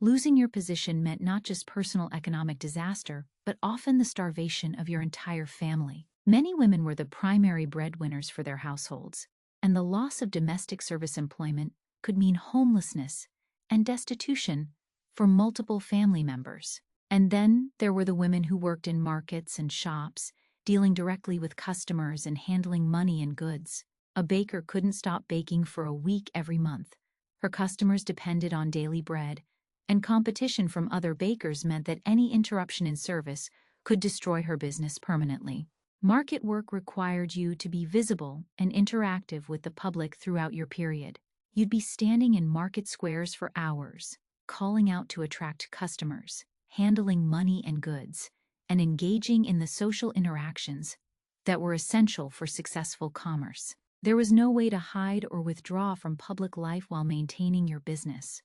Losing your position meant not just personal economic disaster, but often the starvation of your entire family. Many women were the primary breadwinners for their households, and the loss of domestic service employment could mean homelessness and destitution for multiple family members. And then there were the women who worked in markets and shops, dealing directly with customers and handling money and goods. A baker couldn't stop baking for a week every month. Her customers depended on daily bread, and competition from other bakers meant that any interruption in service could destroy her business permanently. Market work required you to be visible and interactive with the public throughout your period. You'd be standing in market squares for hours, calling out to attract customers, handling money and goods, and engaging in the social interactions that were essential for successful commerce. There was no way to hide or withdraw from public life while maintaining your business.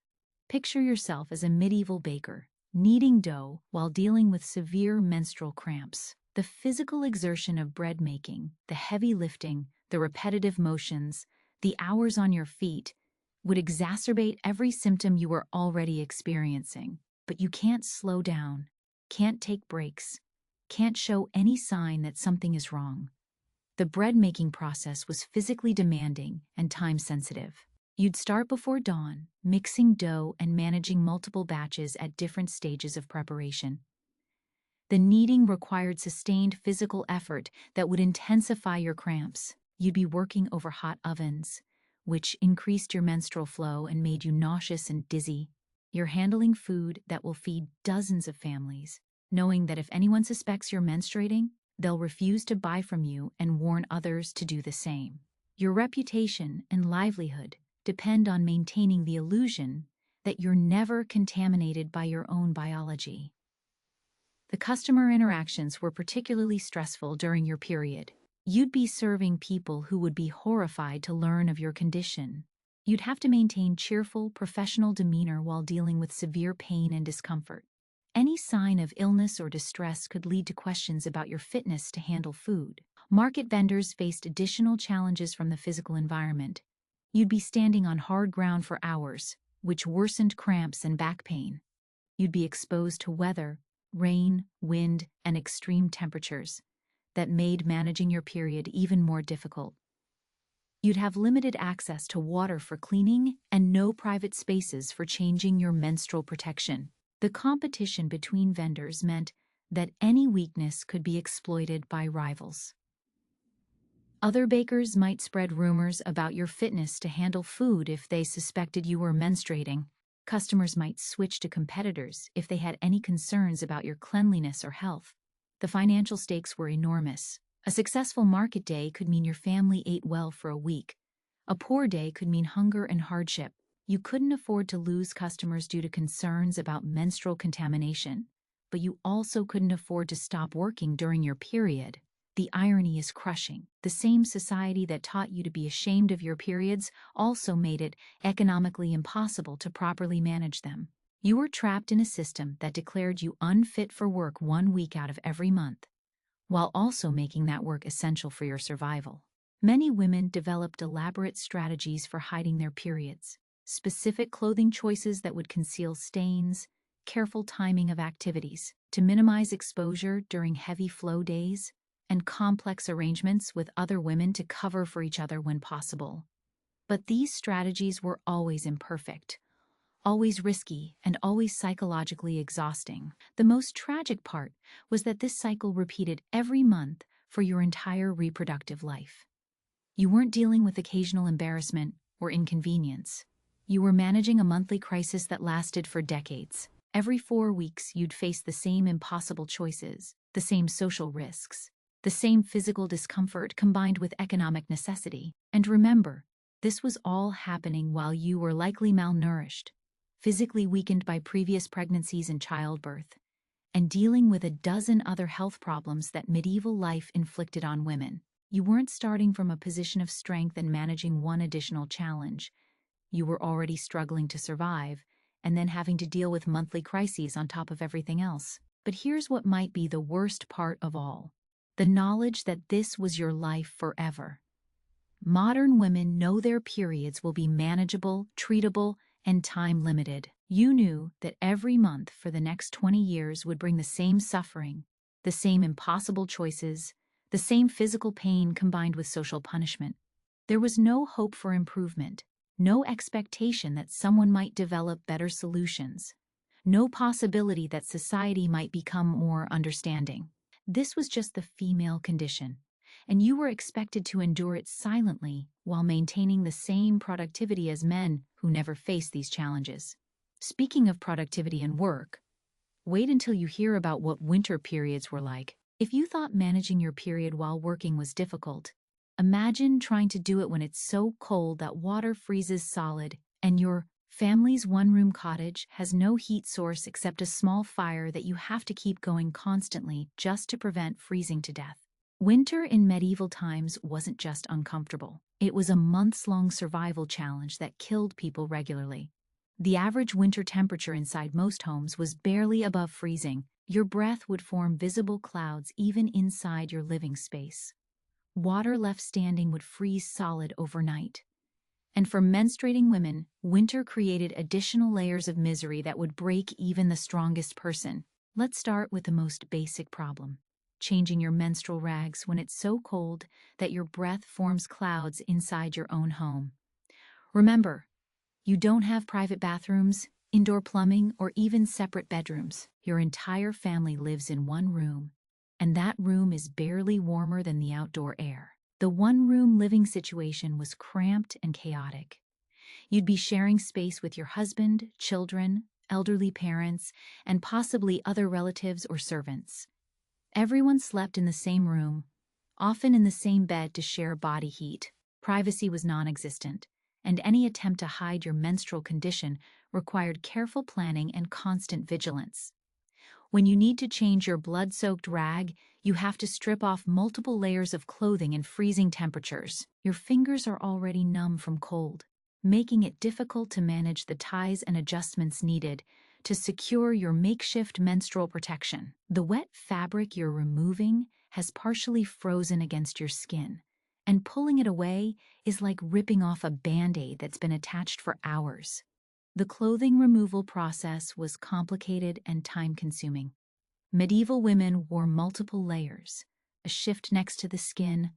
Picture yourself as a medieval baker, kneading dough while dealing with severe menstrual cramps. The physical exertion of bread making, the heavy lifting, the repetitive motions, the hours on your feet would exacerbate every symptom you were already experiencing. But you can't slow down, can't take breaks, can't show any sign that something is wrong. The bread-making process was physically demanding and time-sensitive. You'd start before dawn, mixing dough and managing multiple batches at different stages of preparation. The kneading required sustained physical effort that would intensify your cramps. You'd be working over hot ovens, which increased your menstrual flow and made you nauseous and dizzy. You're handling food that will feed dozens of families, knowing that if anyone suspects you're menstruating, they'll refuse to buy from you and warn others to do the same. Your reputation and livelihood depend on maintaining the illusion that you're never contaminated by your own biology. The customer interactions were particularly stressful during your period. You'd be serving people who would be horrified to learn of your condition. You'd have to maintain cheerful, professional demeanor while dealing with severe pain and discomfort. Any sign of illness or distress could lead to questions about your fitness to handle food. Market vendors faced additional challenges from the physical environment. You'd be standing on hard ground for hours, which worsened cramps and back pain. You'd be exposed to weather, rain, wind, and extreme temperatures that made managing your period even more difficult. You'd have limited access to water for cleaning and no private spaces for changing your menstrual protection. The competition between vendors meant that any weakness could be exploited by rivals. Other bakers might spread rumors about your fitness to handle food if they suspected you were menstruating. Customers might switch to competitors if they had any concerns about your cleanliness or health. The financial stakes were enormous. A successful market day could mean your family ate well for a week. A poor day could mean hunger and hardship. You couldn't afford to lose customers due to concerns about menstrual contamination, but you also couldn't afford to stop working during your period. The irony is crushing. The same society that taught you to be ashamed of your periods also made it economically impossible to properly manage them. You were trapped in a system that declared you unfit for work 1 week out of every month, while also making that work essential for your survival. Many women developed elaborate strategies for hiding their periods, specific clothing choices that would conceal stains, careful timing of activities to minimize exposure during heavy flow days, and complex arrangements with other women to cover for each other when possible. But these strategies were always imperfect, always risky, and always psychologically exhausting. The most tragic part was that this cycle repeated every month for your entire reproductive life. You weren't dealing with occasional embarrassment or inconvenience. You were managing a monthly crisis that lasted for decades. Every 4 weeks, you'd face the same impossible choices, the same social risks, the same physical discomfort combined with economic necessity. And remember, this was all happening while you were likely malnourished, physically weakened by previous pregnancies and childbirth, and dealing with a dozen other health problems that medieval life inflicted on women. You weren't starting from a position of strength and managing one additional challenge. You were already struggling to survive, and then having to deal with monthly crises on top of everything else. But here's what might be the worst part of all: the knowledge that this was your life forever. Modern women know their periods will be manageable, treatable, and time-limited. You knew that every month for the next 20 years would bring the same suffering, the same impossible choices, the same physical pain combined with social punishment. There was no hope for improvement, no expectation that someone might develop better solutions, no possibility that society might become more understanding. This was just the female condition, and you were expected to endure it silently while maintaining the same productivity as men who never faced these challenges. Speaking of productivity and work, wait until you hear about what winter periods were like. If you thought managing your period while working was difficult, imagine trying to do it when it's so cold that water freezes solid and your family's one-room cottage has no heat source except a small fire that you have to keep going constantly just to prevent freezing to death. Winter in medieval times wasn't just uncomfortable. It was a months-long survival challenge that killed people regularly. The average winter temperature inside most homes was barely above freezing. Your breath would form visible clouds even inside your living space. Water left standing would freeze solid overnight. And for menstruating women, winter created additional layers of misery that would break even the strongest person. Let's start with the most basic problem: changing your menstrual rags when it's so cold that your breath forms clouds inside your own home. Remember, you don't have private bathrooms, indoor plumbing, or even separate bedrooms. Your entire family lives in one room, and that room is barely warmer than the outdoor air. The one-room living situation was cramped and chaotic. You'd be sharing space with your husband, children, elderly parents, and possibly other relatives or servants. Everyone slept in the same room, often in the same bed to share body heat. Privacy was non-existent, and any attempt to hide your menstrual condition required careful planning and constant vigilance. When you need to change your blood-soaked rag, you have to strip off multiple layers of clothing in freezing temperatures. Your fingers are already numb from cold, making it difficult to manage the ties and adjustments needed to secure your makeshift menstrual protection. The wet fabric you're removing has partially frozen against your skin, and pulling it away is like ripping off a Band-Aid that's been attached for hours. The clothing removal process was complicated and time-consuming. Medieval women wore multiple layers: a shift next to the skin,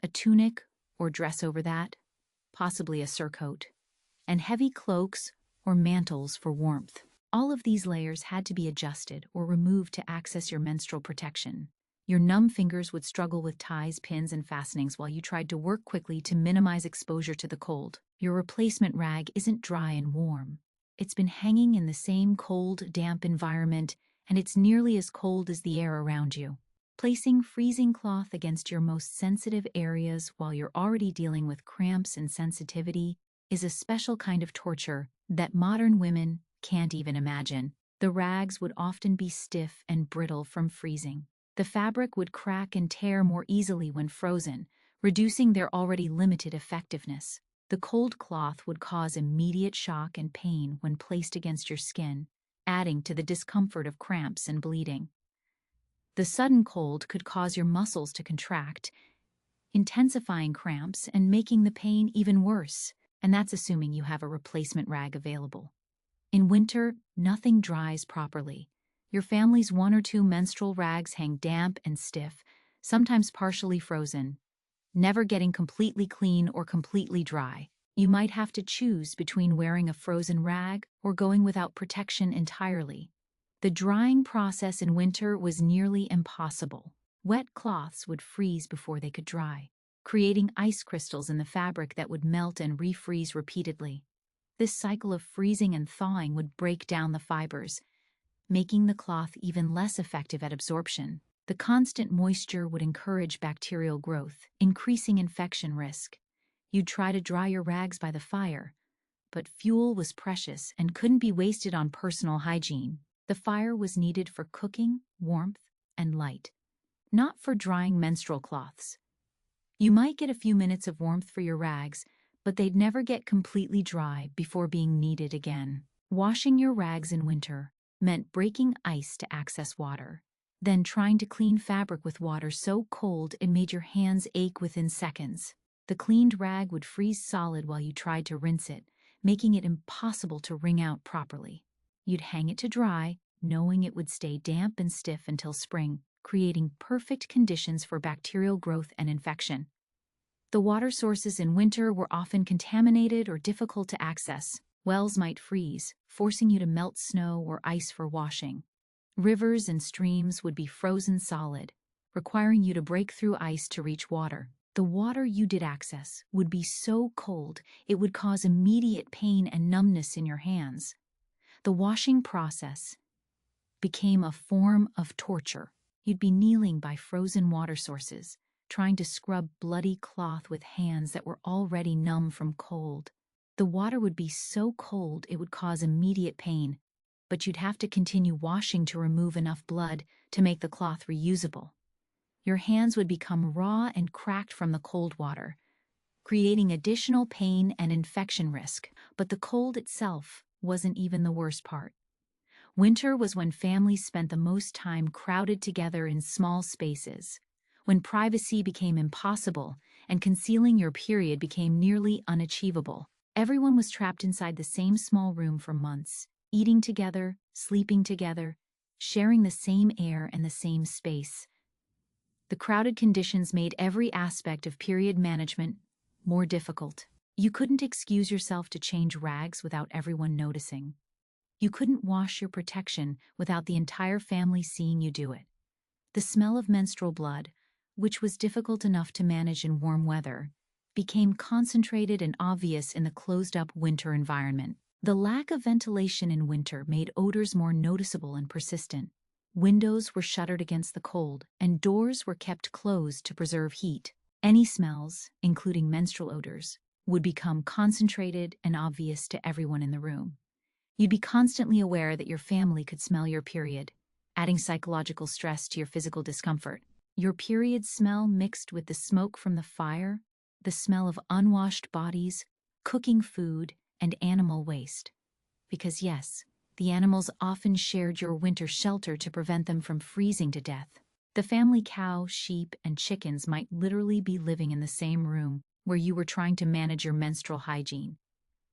a tunic or dress over that, possibly a surcoat, and heavy cloaks or mantles for warmth. All of these layers had to be adjusted or removed to access your menstrual protection. Your numb fingers would struggle with ties, pins, and fastenings while you tried to work quickly to minimize exposure to the cold. Your replacement rag isn't dry and warm. It's been hanging in the same cold, damp environment, and it's nearly as cold as the air around you. Placing freezing cloth against your most sensitive areas while you're already dealing with cramps and sensitivity is a special kind of torture that modern women can't even imagine. The rags would often be stiff and brittle from freezing. The fabric would crack and tear more easily when frozen, reducing their already limited effectiveness. The cold cloth would cause immediate shock and pain when placed against your skin, adding to the discomfort of cramps and bleeding. The sudden cold could cause your muscles to contract, intensifying cramps and making the pain even worse, and that's assuming you have a replacement rag available. In winter, nothing dries properly. Your family's 1 or 2 menstrual rags hang damp and stiff, sometimes partially frozen, never getting completely clean or completely dry. You might have to choose between wearing a frozen rag or going without protection entirely. The drying process in winter was nearly impossible. Wet cloths would freeze before they could dry, creating ice crystals in the fabric that would melt and refreeze repeatedly. This cycle of freezing and thawing would break down the fibers, making the cloth even less effective at absorption. The constant moisture would encourage bacterial growth, increasing infection risk. You'd try to dry your rags by the fire, but fuel was precious and couldn't be wasted on personal hygiene. The fire was needed for cooking, warmth, and light, not for drying menstrual cloths. You might get a few minutes of warmth for your rags, but they'd never get completely dry before being needed again. Washing your rags in winter meant breaking ice to access water, then trying to clean fabric with water so cold it made your hands ache within seconds. The cleaned rag would freeze solid while you tried to rinse it, making it impossible to wring out properly. You'd hang it to dry, knowing it would stay damp and stiff until spring, creating perfect conditions for bacterial growth and infection. The water sources in winter were often contaminated or difficult to access. Wells might freeze, forcing you to melt snow or ice for washing. Rivers and streams would be frozen solid, requiring you to break through ice to reach water. The water you did access would be so cold it would cause immediate pain and numbness in your hands. The washing process became a form of torture. You'd be kneeling by frozen water sources, trying to scrub bloody cloth with hands that were already numb from cold. The water would be so cold it would cause immediate pain, but you'd have to continue washing to remove enough blood to make the cloth reusable. Your hands would become raw and cracked from the cold water, creating additional pain and infection risk. But the cold itself wasn't even the worst part. Winter was when families spent the most time crowded together in small spaces, when privacy became impossible and concealing your period became nearly unachievable. Everyone was trapped inside the same small room for months, eating together, sleeping together, sharing the same air and the same space. The crowded conditions made every aspect of period management more difficult. You couldn't excuse yourself to change rags without everyone noticing. You couldn't wash your protection without the entire family seeing you do it. The smell of menstrual blood, which was difficult enough to manage in warm weather, became concentrated and obvious in the closed-up winter environment. The lack of ventilation in winter made odors more noticeable and persistent. Windows were shuttered against the cold, and doors were kept closed to preserve heat. Any smells, including menstrual odors, would become concentrated and obvious to everyone in the room. You'd be constantly aware that your family could smell your period, adding psychological stress to your physical discomfort. Your period smell mixed with the smoke from the fire, the smell of unwashed bodies, cooking food, and animal waste. Because yes, the animals often shared your winter shelter to prevent them from freezing to death. The family cow, sheep, and chickens might literally be living in the same room where you were trying to manage your menstrual hygiene.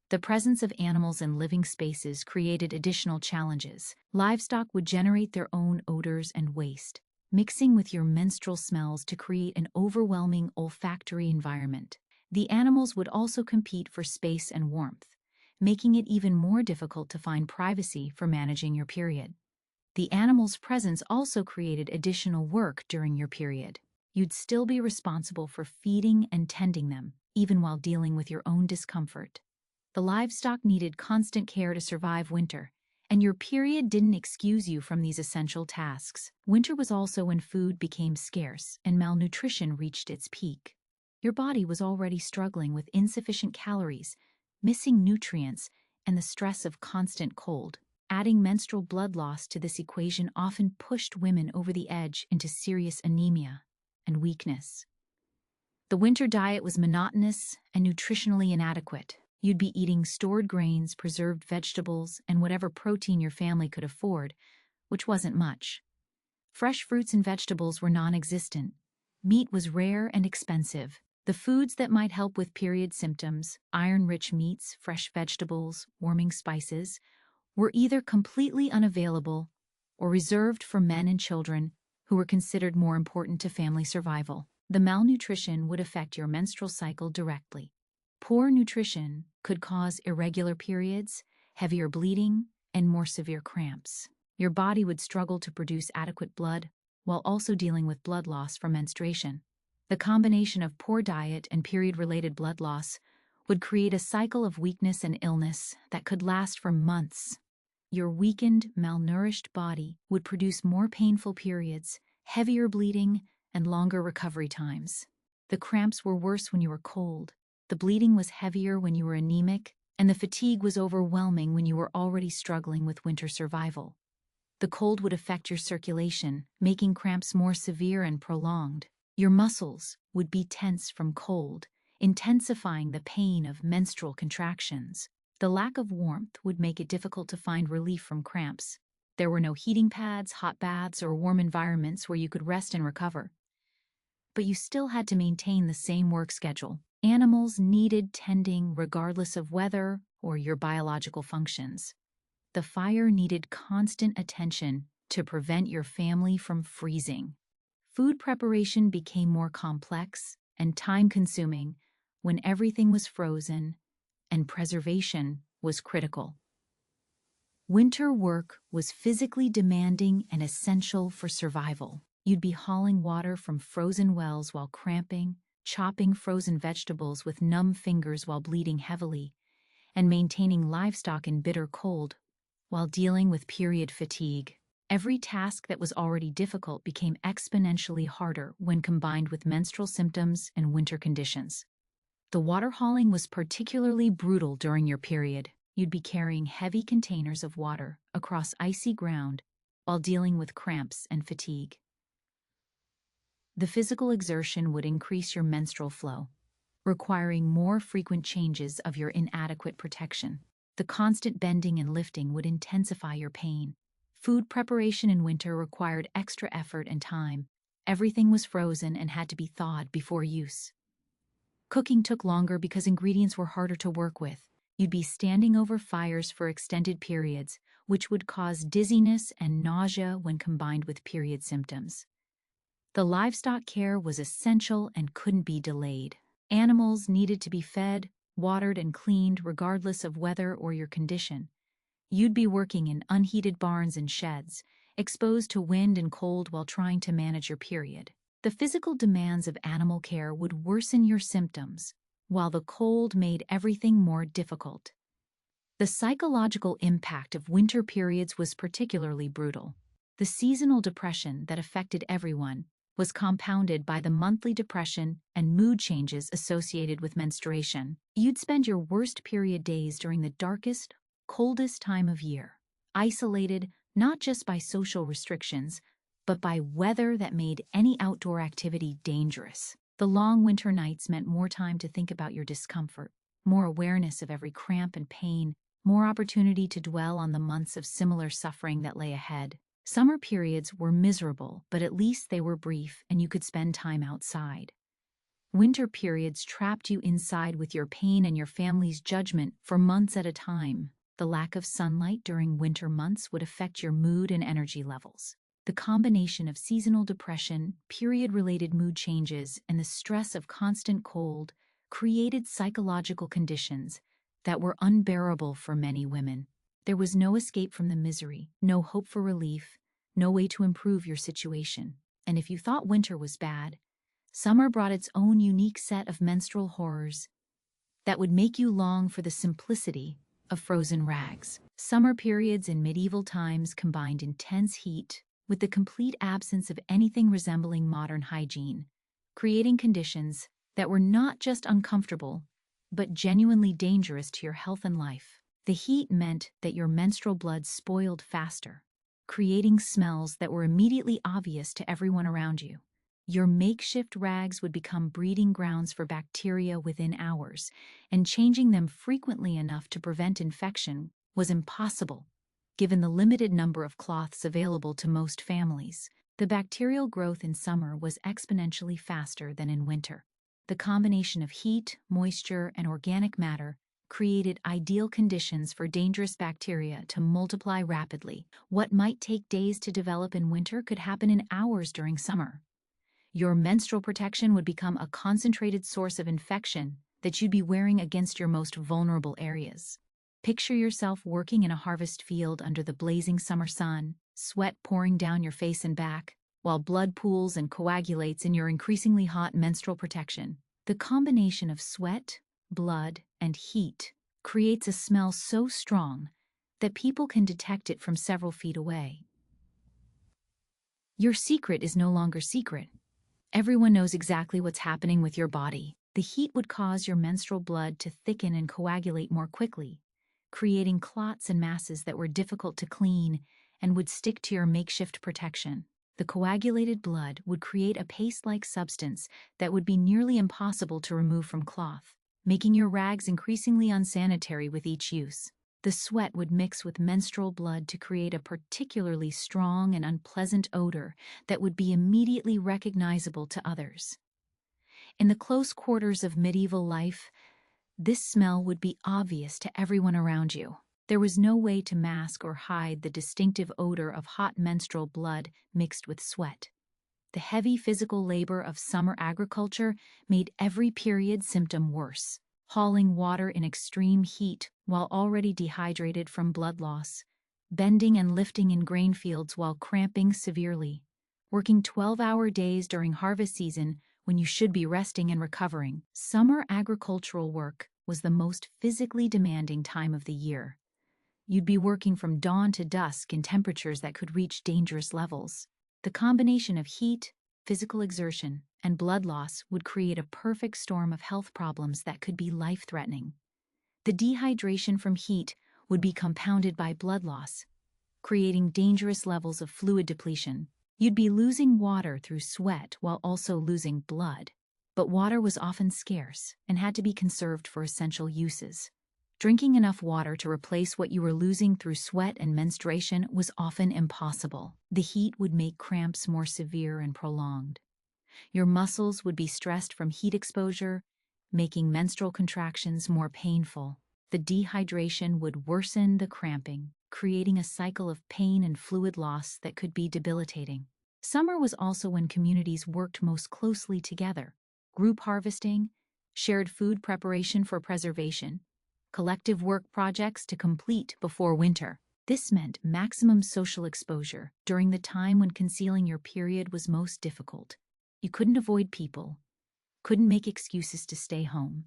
The presence of animals in living spaces created additional challenges. Livestock would generate their own odors and waste, mixing with your menstrual smells to create an overwhelming olfactory environment. The animals would also compete for space and warmth, making it even more difficult to find privacy for managing your period. The animals' presence also created additional work during your period. You'd still be responsible for feeding and tending them, even while dealing with your own discomfort. The livestock needed constant care to survive winter, And your period didn't excuse you from these essential tasks. Winter was also when food became scarce and malnutrition reached its peak. Your body was already struggling with insufficient calories, missing nutrients, and the stress of constant cold. Adding menstrual blood loss to this equation often pushed women over the edge into serious anemia and weakness. The winter diet was monotonous and nutritionally inadequate. You'd be eating stored grains, preserved vegetables, and whatever protein your family could afford, which wasn't much. Fresh fruits and vegetables were non-existent. Meat was rare and expensive. The foods that might help with period symptoms, iron-rich meats, fresh vegetables, warming spices, were either completely unavailable or reserved for men and children who were considered more important to family survival. The malnutrition would affect your menstrual cycle directly. Poor nutrition could cause irregular periods, heavier bleeding, and more severe cramps. Your body would struggle to produce adequate blood while also dealing with blood loss from menstruation. The combination of poor diet and period-related blood loss would create a cycle of weakness and illness that could last for months. Your weakened, malnourished body would produce more painful periods, heavier bleeding, and longer recovery times. The cramps were worse when you were cold, the bleeding was heavier when you were anemic, and the fatigue was overwhelming when you were already struggling with winter survival. The cold would affect your circulation, making cramps more severe and prolonged. Your muscles would be tense from cold, intensifying the pain of menstrual contractions. The lack of warmth would make it difficult to find relief from cramps. There were no heating pads, hot baths, or warm environments where you could rest and recover. But you still had to maintain the same work schedule. Animals needed tending regardless of weather or your biological functions. The fire needed constant attention to prevent your family from freezing. Food preparation became more complex and time-consuming when everything was frozen and preservation was critical. Winter work was physically demanding and essential for survival. You'd be hauling water from frozen wells while cramping, chopping frozen vegetables with numb fingers while bleeding heavily, and maintaining livestock in bitter cold while dealing with period fatigue. Every task that was already difficult became exponentially harder when combined with menstrual symptoms and winter conditions. The water hauling was particularly brutal during your period. You'd be carrying heavy containers of water across icy ground while dealing with cramps and fatigue. The physical exertion would increase your menstrual flow, requiring more frequent changes of your inadequate protection. The constant bending and lifting would intensify your pain. Food preparation in winter required extra effort and time. Everything was frozen and had to be thawed before use. Cooking took longer because ingredients were harder to work with. You'd be standing over fires for extended periods, which would cause dizziness and nausea when combined with period symptoms. The livestock care was essential and couldn't be delayed. Animals needed to be fed, watered, and cleaned regardless of weather or your condition. You'd be working in unheated barns and sheds, exposed to wind and cold while trying to manage your period. The physical demands of animal care would worsen your symptoms, while the cold made everything more difficult. The psychological impact of winter periods was particularly brutal. The seasonal depression that affected everyone was compounded by the monthly depression and mood changes associated with menstruation. You'd spend your worst period days during the darkest, coldest time of year, isolated not just by social restrictions, but by weather that made any outdoor activity dangerous. The long winter nights meant more time to think about your discomfort, more awareness of every cramp and pain, more opportunity to dwell on the months of similar suffering that lay ahead. Summer periods were miserable, but at least they were brief and you could spend time outside. Winter periods trapped you inside with your pain and your family's judgment for months at a time. The lack of sunlight during winter months would affect your mood and energy levels. The combination of seasonal depression, period-related mood changes, and the stress of constant cold created psychological conditions that were unbearable for many women. There was no escape from the misery, no hope for relief, no way to improve your situation. And if you thought winter was bad, summer brought its own unique set of menstrual horrors that would make you long for the simplicity of frozen rags. Summer periods in medieval times combined intense heat with the complete absence of anything resembling modern hygiene, creating conditions that were not just uncomfortable, but genuinely dangerous to your health and life. The heat meant that your menstrual blood spoiled faster, creating smells that were immediately obvious to everyone around you. Your makeshift rags would become breeding grounds for bacteria within hours, and changing them frequently enough to prevent infection was impossible, given the limited number of cloths available to most families. The bacterial growth in summer was exponentially faster than in winter. The combination of heat, moisture, and organic matter created ideal conditions for dangerous bacteria to multiply rapidly. What might take days to develop in winter could happen in hours during summer. Your menstrual protection would become a concentrated source of infection that you'd be wearing against your most vulnerable areas. Picture yourself working in a harvest field under the blazing summer sun, sweat pouring down your face and back, while blood pools and coagulates in your increasingly hot menstrual protection. The combination of sweat, blood, and heat creates a smell so strong that people can detect it from several feet away. Your secret is no longer secret. Everyone knows exactly what's happening with your body. The heat would cause your menstrual blood to thicken and coagulate more quickly, creating clots and masses that were difficult to clean and would stick to your makeshift protection. The coagulated blood would create a paste-like substance that would be nearly impossible to remove from cloth, making your rags increasingly unsanitary with each use. The sweat would mix with menstrual blood to create a particularly strong and unpleasant odor that would be immediately recognizable to others. In the close quarters of medieval life, this smell would be obvious to everyone around you. There was no way to mask or hide the distinctive odor of hot menstrual blood mixed with sweat. The heavy physical labor of summer agriculture made every period symptom worse. Hauling water in extreme heat while already dehydrated from blood loss, bending and lifting in grain fields while cramping severely, working 12-hour days during harvest season when you should be resting and recovering. Summer agricultural work was the most physically demanding time of the year. You'd be working from dawn to dusk in temperatures that could reach dangerous levels. The combination of heat, physical exertion, and blood loss would create a perfect storm of health problems that could be life-threatening. The dehydration from heat would be compounded by blood loss, creating dangerous levels of fluid depletion. You'd be losing water through sweat while also losing blood. But water was often scarce and had to be conserved for essential uses. Drinking enough water to replace what you were losing through sweat and menstruation was often impossible. The heat would make cramps more severe and prolonged. Your muscles would be stressed from heat exposure, making menstrual contractions more painful. The dehydration would worsen the cramping, creating a cycle of pain and fluid loss that could be debilitating. Summer was also when communities worked most closely together. Group harvesting, shared food preparation for preservation, collective work projects to complete before winter. This meant maximum social exposure during the time when concealing your period was most difficult. You couldn't avoid people, couldn't make excuses to stay home,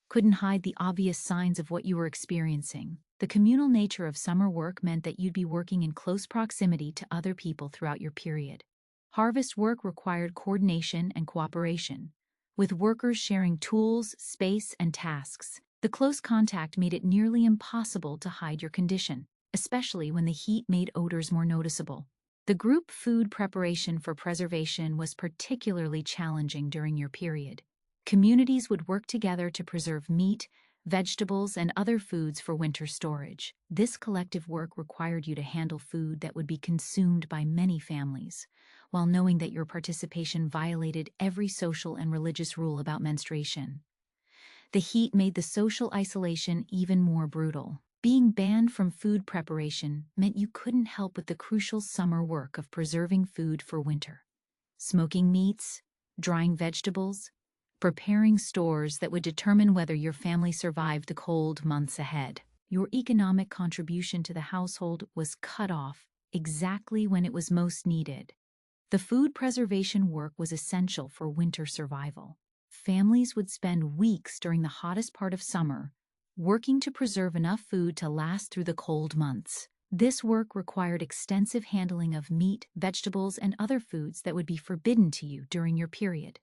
couldn't hide the obvious signs of what you were experiencing. The communal nature of summer work meant that you'd be working in close proximity to other people throughout your period. Harvest work required coordination and cooperation, with workers sharing tools, space, and tasks. The close contact made it nearly impossible to hide your condition, especially when the heat made odors more noticeable. The group food preparation for preservation was particularly challenging during your period. Communities would work together to preserve meat, vegetables, and other foods for winter storage. This collective work required you to handle food that would be consumed by many families, while knowing that your participation violated every social and religious rule about menstruation. The heat made the social isolation even more brutal. Being banned from food preparation meant you couldn't help with the crucial summer work of preserving food for winter. Smoking meats, drying vegetables, preparing stores that would determine whether your family survived the cold months ahead. Your economic contribution to the household was cut off exactly when it was most needed. The food preservation work was essential for winter survival. Families would spend weeks during the hottest part of summer working to preserve enough food to last through the cold months. This work required extensive handling of meat, vegetables, and other foods that would be forbidden to you during your period.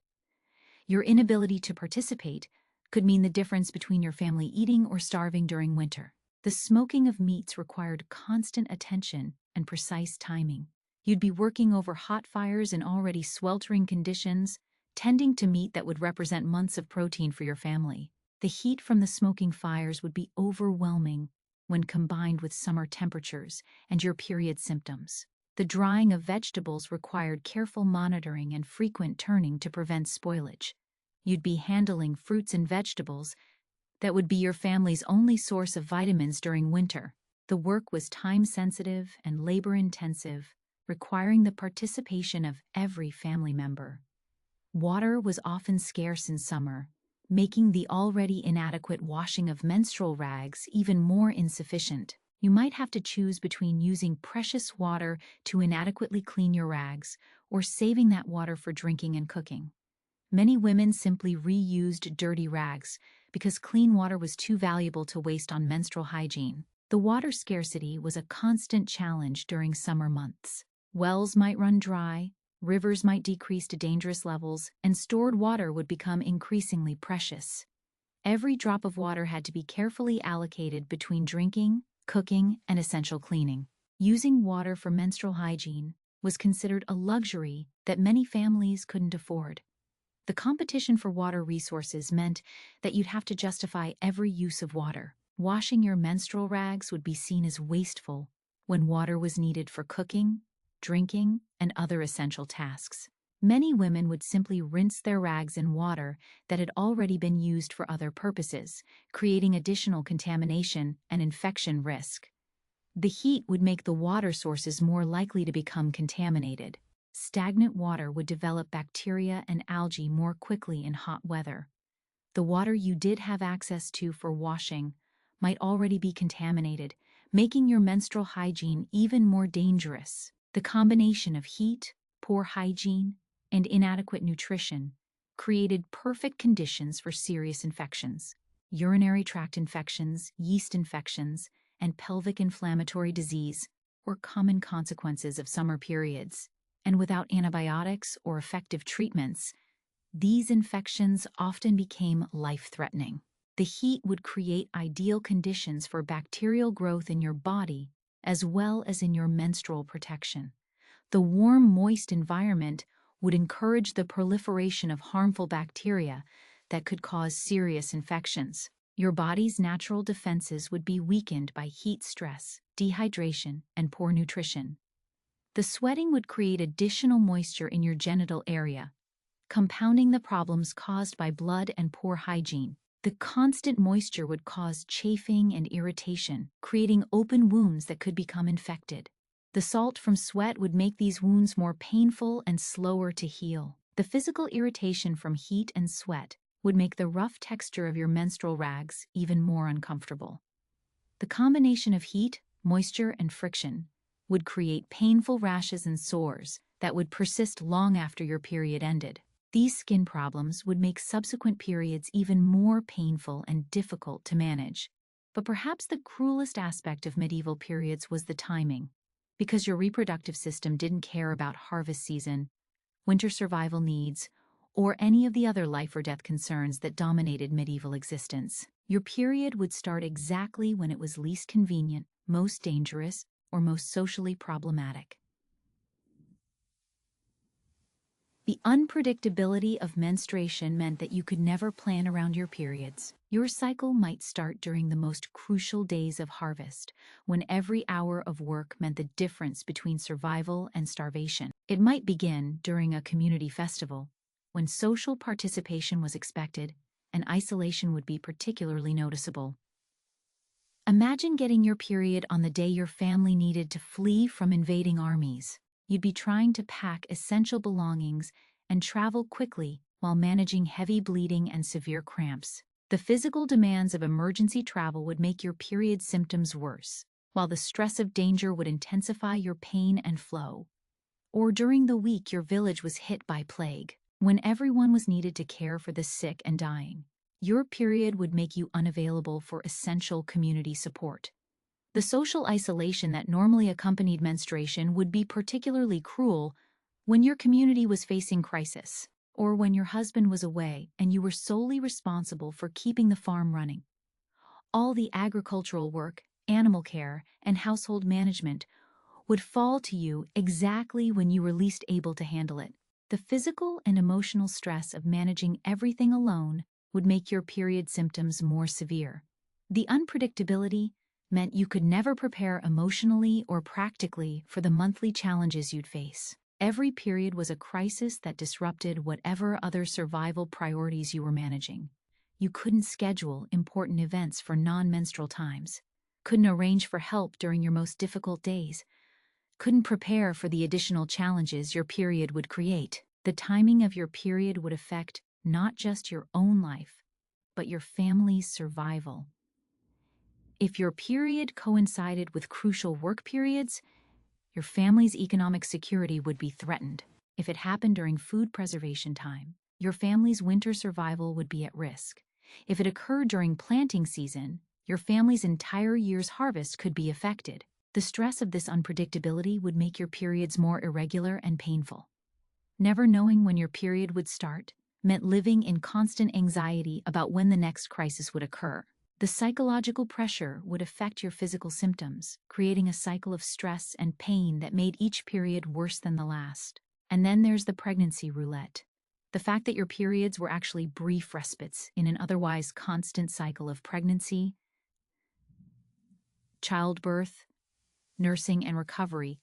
Your inability to participate could mean the difference between your family eating or starving during winter. The smoking of meats required constant attention and precise timing. You'd be working over hot fires in already sweltering conditions, tending to meat that would represent months of protein for your family. The heat from the smoking fires would be overwhelming when combined with summer temperatures and your period symptoms. The drying of vegetables required careful monitoring and frequent turning to prevent spoilage. You'd be handling fruits and vegetables that would be your family's only source of vitamins during winter. The work was time-sensitive and labor-intensive, requiring the participation of every family member. Water was often scarce in summer, making the already inadequate washing of menstrual rags even more insufficient. You might have to choose between using precious water to inadequately clean your rags or saving that water for drinking and cooking. Many women simply reused dirty rags because clean water was too valuable to waste on menstrual hygiene. The water scarcity was a constant challenge during summer months. Wells might run dry, rivers might decrease to dangerous levels, and stored water would become increasingly precious. Every drop of water had to be carefully allocated between drinking, cooking, and essential cleaning. Using water for menstrual hygiene was considered a luxury that many families couldn't afford. The competition for water resources meant that you'd have to justify every use of water. Washing your menstrual rags would be seen as wasteful when water was needed for cooking, drinking, and other essential tasks. Many women would simply rinse their rags in water that had already been used for other purposes, creating additional contamination and infection risk. The heat would make the water sources more likely to become contaminated. Stagnant water would develop bacteria and algae more quickly in hot weather. The water you did have access to for washing might already be contaminated, making your menstrual hygiene even more dangerous. The combination of heat, poor hygiene, and inadequate nutrition created perfect conditions for serious infections. Urinary tract infections, yeast infections, and pelvic inflammatory disease were common consequences of summer periods, and without antibiotics or effective treatments, these infections often became life-threatening. The heat would create ideal conditions for bacterial growth in your body as well as in your menstrual protection. The warm, moist environment would encourage the proliferation of harmful bacteria that could cause serious infections. Your body's natural defenses would be weakened by heat stress, dehydration, and poor nutrition. The sweating would create additional moisture in your genital area, compounding the problems caused by blood and poor hygiene. The constant moisture would cause chafing and irritation, creating open wounds that could become infected. The salt from sweat would make these wounds more painful and slower to heal. The physical irritation from heat and sweat would make the rough texture of your menstrual rags even more uncomfortable. The combination of heat, moisture, and friction would create painful rashes and sores that would persist long after your period ended. These skin problems would make subsequent periods even more painful and difficult to manage. But perhaps the cruelest aspect of medieval periods was the timing. Because your reproductive system didn't care about harvest season, winter survival needs, or any of the other life or death concerns that dominated medieval existence. Your period would start exactly when it was least convenient, most dangerous, or most socially problematic. The unpredictability of menstruation meant that you could never plan around your periods. Your cycle might start during the most crucial days of harvest, when every hour of work meant the difference between survival and starvation. It might begin during a community festival, when social participation was expected and isolation would be particularly noticeable. Imagine getting your period on the day your family needed to flee from invading armies. You'd be trying to pack essential belongings and travel quickly while managing heavy bleeding and severe cramps. The physical demands of emergency travel would make your period symptoms worse, while the stress of danger would intensify your pain and flow. Or during the week your village was hit by plague, when everyone was needed to care for the sick and dying. Your period would make you unavailable for essential community support. The social isolation that normally accompanied menstruation would be particularly cruel when your community was facing crisis, or when your husband was away and you were solely responsible for keeping the farm running. All the agricultural work, animal care, and household management would fall to you exactly when you were least able to handle it. The physical and emotional stress of managing everything alone would make your period symptoms more severe. The unpredictability meant you could never prepare emotionally or practically for the monthly challenges you'd face. Every period was a crisis that disrupted whatever other survival priorities you were managing. You couldn't schedule important events for non-menstrual times, couldn't arrange for help during your most difficult days, couldn't prepare for the additional challenges your period would create. The timing of your period would affect not just your own life, but your family's survival. If your period coincided with crucial work periods, your family's economic security would be threatened. If it happened during food preservation time, your family's winter survival would be at risk. If it occurred during planting season, your family's entire year's harvest could be affected. The stress of this unpredictability would make your periods more irregular and painful. Never knowing when your period would start meant living in constant anxiety about when the next crisis would occur. The psychological pressure would affect your physical symptoms, creating a cycle of stress and pain that made each period worse than the last. And then there's the pregnancy roulette. The fact that your periods were actually brief respites in an otherwise constant cycle of pregnancy, childbirth, nursing, and recovery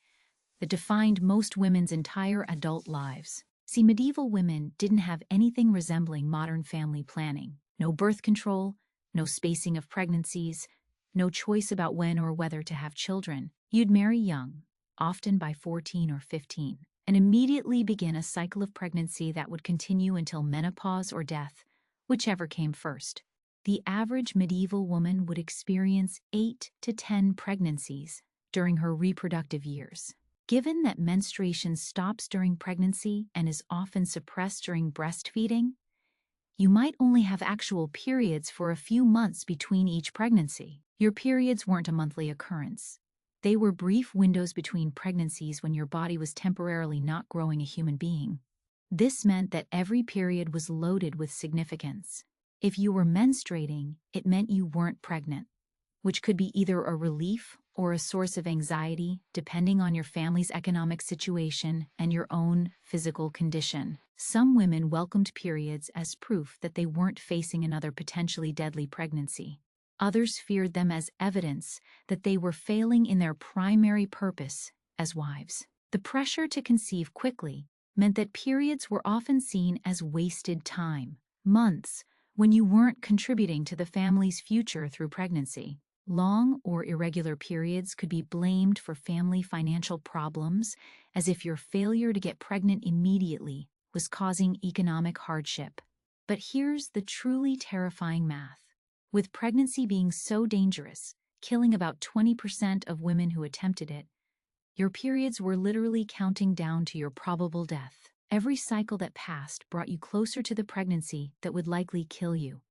that defined most women's entire adult lives. See, medieval women didn't have anything resembling modern family planning. No birth control, no spacing of pregnancies, no choice about when or whether to have children. You'd marry young, often by 14 or 15, and immediately begin a cycle of pregnancy that would continue until menopause or death, whichever came first. The average medieval woman would experience 8 to 10 pregnancies during her reproductive years. Given that menstruation stops during pregnancy and is often suppressed during breastfeeding, you might only have actual periods for a few months between each pregnancy. Your periods weren't a monthly occurrence. They were brief windows between pregnancies when your body was temporarily not growing a human being. This meant that every period was loaded with significance. If you were menstruating, it meant you weren't pregnant, which could be either a relief or a source of anxiety, depending on your family's economic situation and your own physical condition. Some women welcomed periods as proof that they weren't facing another potentially deadly pregnancy. Others feared them as evidence that they were failing in their primary purpose as wives. The pressure to conceive quickly meant that periods were often seen as wasted time, months when you weren't contributing to the family's future through pregnancy. Long or irregular periods could be blamed for family financial problems, as if your failure to get pregnant immediately was causing economic hardship. But here's the truly terrifying math. With pregnancy being so dangerous, killing about 20% of women who attempted it, your periods were literally counting down to your probable death. Every cycle that passed brought you closer to the pregnancy that would likely kill you.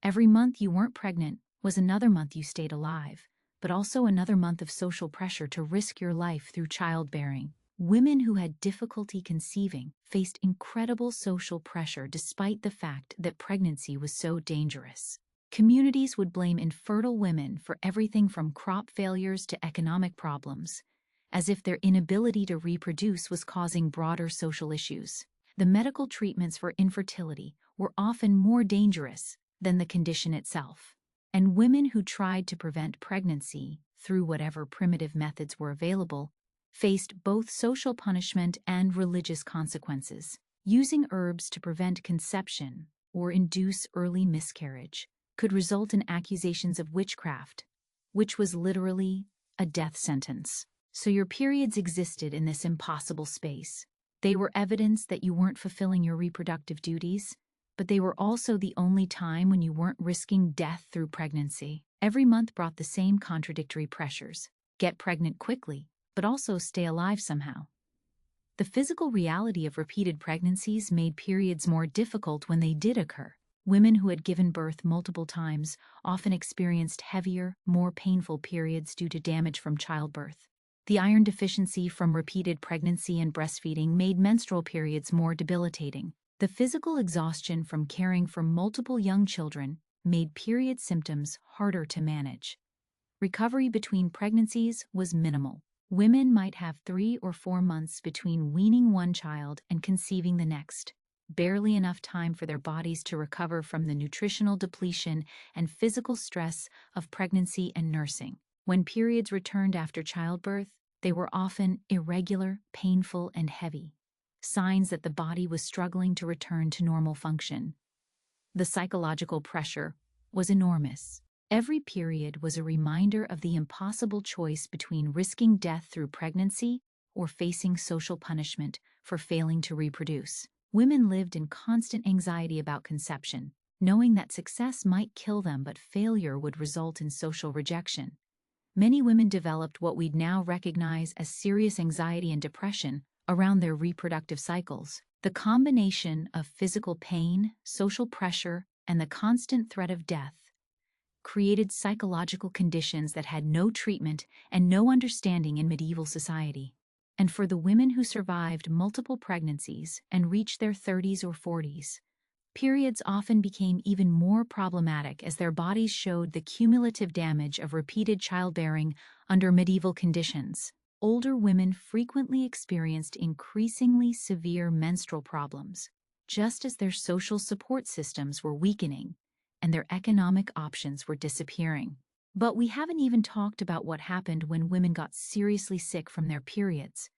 Every month you weren't pregnant was another month you stayed alive, but also another month of social pressure to risk your life through childbearing. Women who had difficulty conceiving faced incredible social pressure despite the fact that pregnancy was so dangerous. Communities would blame infertile women for everything from crop failures to economic problems, as if their inability to reproduce was causing broader social issues. The medical treatments for infertility were often more dangerous than the condition itself. And women who tried to prevent pregnancy through whatever primitive methods were available faced both social punishment and religious consequences. Using herbs to prevent conception or induce early miscarriage could result in accusations of witchcraft, which was literally a death sentence. So your periods existed in this impossible space. They were evidence that you weren't fulfilling your reproductive duties, but they were also the only time when you weren't risking death through pregnancy. Every month brought the same contradictory pressures. Get pregnant quickly, but also stay alive somehow. The physical reality of repeated pregnancies made periods more difficult when they did occur. Women who had given birth multiple times often experienced heavier, more painful periods due to damage from childbirth. The iron deficiency from repeated pregnancy and breastfeeding made menstrual periods more debilitating. The physical exhaustion from caring for multiple young children made period symptoms harder to manage. Recovery between pregnancies was minimal. Women might have 3 or 4 months between weaning one child and conceiving the next, barely enough time for their bodies to recover from the nutritional depletion and physical stress of pregnancy and nursing. When periods returned after childbirth, they were often irregular, painful, and heavy, signs that the body was struggling to return to normal function. The psychological pressure was enormous. Every period was a reminder of the impossible choice between risking death through pregnancy or facing social punishment for failing to reproduce. Women lived in constant anxiety about conception, knowing that success might kill them but failure would result in social rejection. Many women developed what we'd now recognize as serious anxiety and depression around their reproductive cycles. The combination of physical pain, social pressure, and the constant threat of death created psychological conditions that had no treatment and no understanding in medieval society. And for the women who survived multiple pregnancies and reached their 30s or 40s, periods often became even more problematic as their bodies showed the cumulative damage of repeated childbearing under medieval conditions. Older women frequently experienced increasingly severe menstrual problems, just as their social support systems were weakening and their economic options were disappearing. But we haven't even talked about what happened when women got seriously sick from their periods.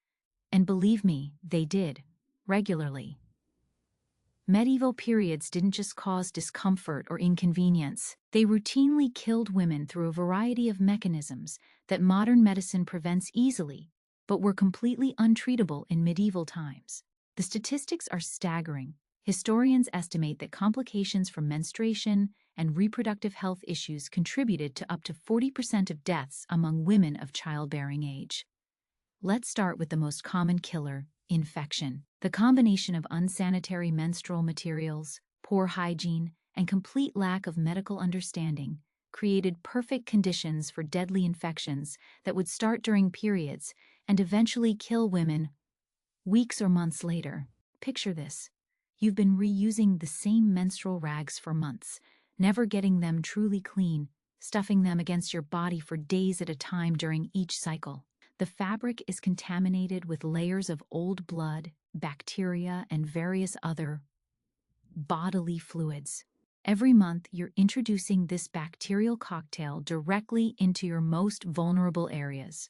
And believe me, they did, regularly. Medieval periods didn't just cause discomfort or inconvenience. They routinely killed women through a variety of mechanisms that modern medicine prevents easily, but were completely untreatable in medieval times. The statistics are staggering. Historians estimate that complications from menstruation and reproductive health issues contributed to up to 40% of deaths among women of childbearing age. Let's start with the most common killer: infection. The combination of unsanitary menstrual materials, poor hygiene, and complete lack of medical understanding created perfect conditions for deadly infections that would start during periods and eventually kill women weeks or months later. Picture this. You've been reusing the same menstrual rags for months, never getting them truly clean, stuffing them against your body for days at a time during each cycle. The fabric is contaminated with layers of old blood, bacteria, and various other bodily fluids. Every month, you're introducing this bacterial cocktail directly into your most vulnerable areas.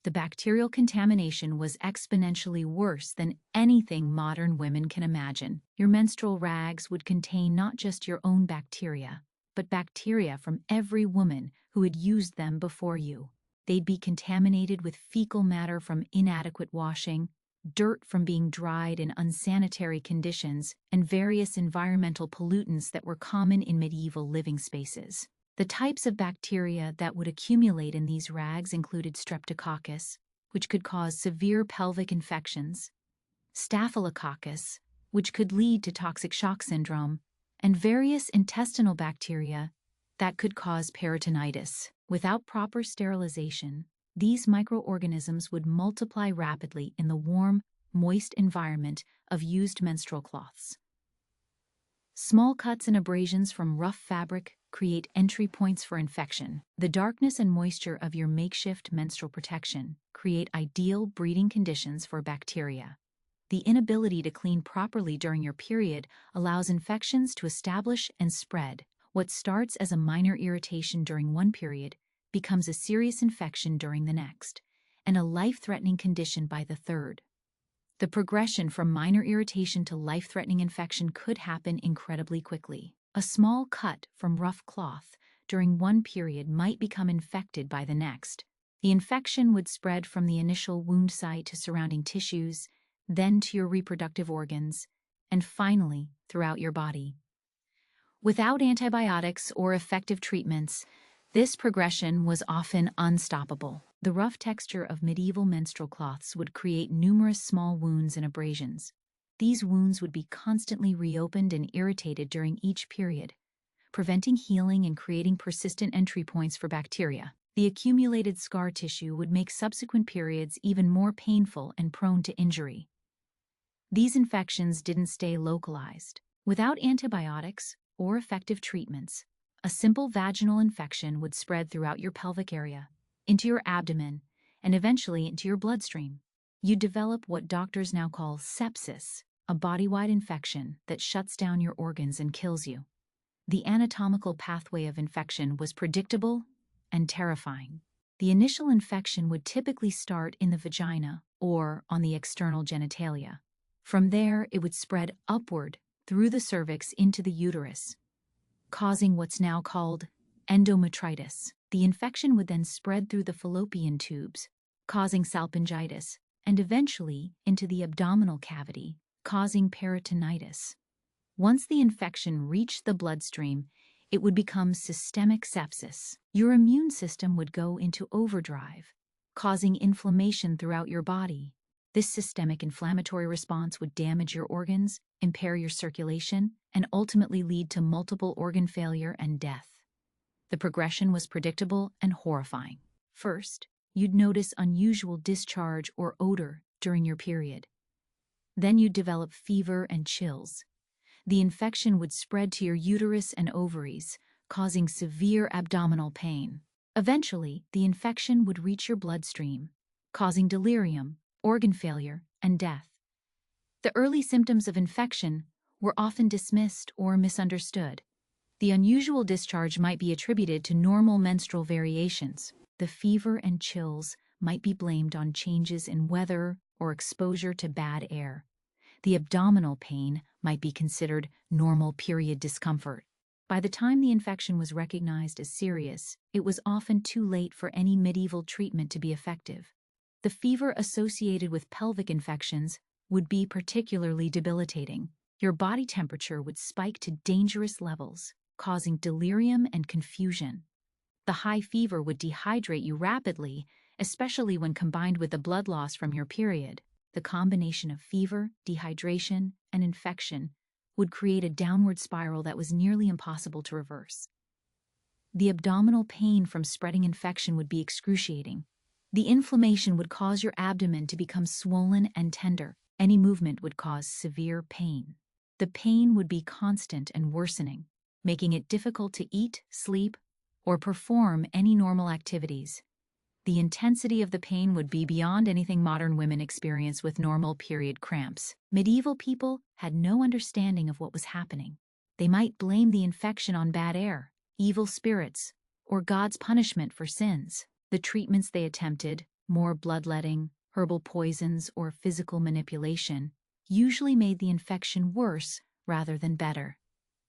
The bacterial contamination was exponentially worse than anything modern women can imagine. Your menstrual rags would contain not just your own bacteria, but bacteria from every woman who had used them before you. They'd be contaminated with fecal matter from inadequate washing, dirt from being dried in unsanitary conditions, and various environmental pollutants that were common in medieval living spaces. The types of bacteria that would accumulate in these rags included streptococcus, which could cause severe pelvic infections, staphylococcus, which could lead to toxic shock syndrome, and various intestinal bacteria that could cause peritonitis. Without proper sterilization, these microorganisms would multiply rapidly in the warm, moist environment of used menstrual cloths. Small cuts and abrasions from rough fabric create entry points for infection. The darkness and moisture of your makeshift menstrual protection create ideal breeding conditions for bacteria. The inability to clean properly during your period allows infections to establish and spread. What starts as a minor irritation during one period becomes a serious infection during the next, and a life-threatening condition by the third. The progression from minor irritation to life-threatening infection could happen incredibly quickly. A small cut from rough cloth during one period might become infected by the next. The infection would spread from the initial wound site to surrounding tissues, then to your reproductive organs, and finally throughout your body. Without antibiotics or effective treatments, this progression was often unstoppable. The rough texture of medieval menstrual cloths would create numerous small wounds and abrasions, These wounds would be constantly reopened and irritated during each period, preventing healing and creating persistent entry points for bacteria. The accumulated scar tissue would make subsequent periods even more painful and prone to injury. These infections didn't stay localized. Without antibiotics or effective treatments, a simple vaginal infection would spread throughout your pelvic area, into your abdomen, and eventually into your bloodstream. You develop what doctors now call sepsis, a body-wide infection that shuts down your organs and kills you. The anatomical pathway of infection was predictable and terrifying. The initial infection would typically start in the vagina or on the external genitalia. From there, it would spread upward through the cervix into the uterus, causing what's now called endometritis. The infection would then spread through the fallopian tubes, causing salpingitis, and eventually into the abdominal cavity, causing peritonitis. Once the infection reached the bloodstream, it would become systemic sepsis. Your immune system would go into overdrive, causing inflammation throughout your body. This systemic inflammatory response would damage your organs, impair your circulation, and ultimately lead to multiple organ failure and death. The progression was predictable and horrifying. First, you'd notice unusual discharge or odor during your period. Then you'd develop fever and chills. The infection would spread to your uterus and ovaries, causing severe abdominal pain. Eventually, the infection would reach your bloodstream, causing delirium, organ failure, and death. The early symptoms of infection were often dismissed or misunderstood. The unusual discharge might be attributed to normal menstrual variations. The fever and chills might be blamed on changes in weather or exposure to bad air. The abdominal pain might be considered normal period discomfort. By the time the infection was recognized as serious, it was often too late for any medieval treatment to be effective. The fever associated with pelvic infections would be particularly debilitating. Your body temperature would spike to dangerous levels, causing delirium and confusion. The high fever would dehydrate you rapidly, especially when combined with the blood loss from your period. The combination of fever, dehydration, and infection would create a downward spiral that was nearly impossible to reverse. The abdominal pain from spreading infection would be excruciating. The inflammation would cause your abdomen to become swollen and tender. Any movement would cause severe pain. The pain would be constant and worsening, making it difficult to eat, sleep, or perform any normal activities. The intensity of the pain would be beyond anything modern women experience with normal period cramps. Medieval people had no understanding of what was happening. They might blame the infection on bad air, evil spirits, or God's punishment for sins. The treatments they attempted, more bloodletting, herbal poisons, or physical manipulation, usually made the infection worse rather than better.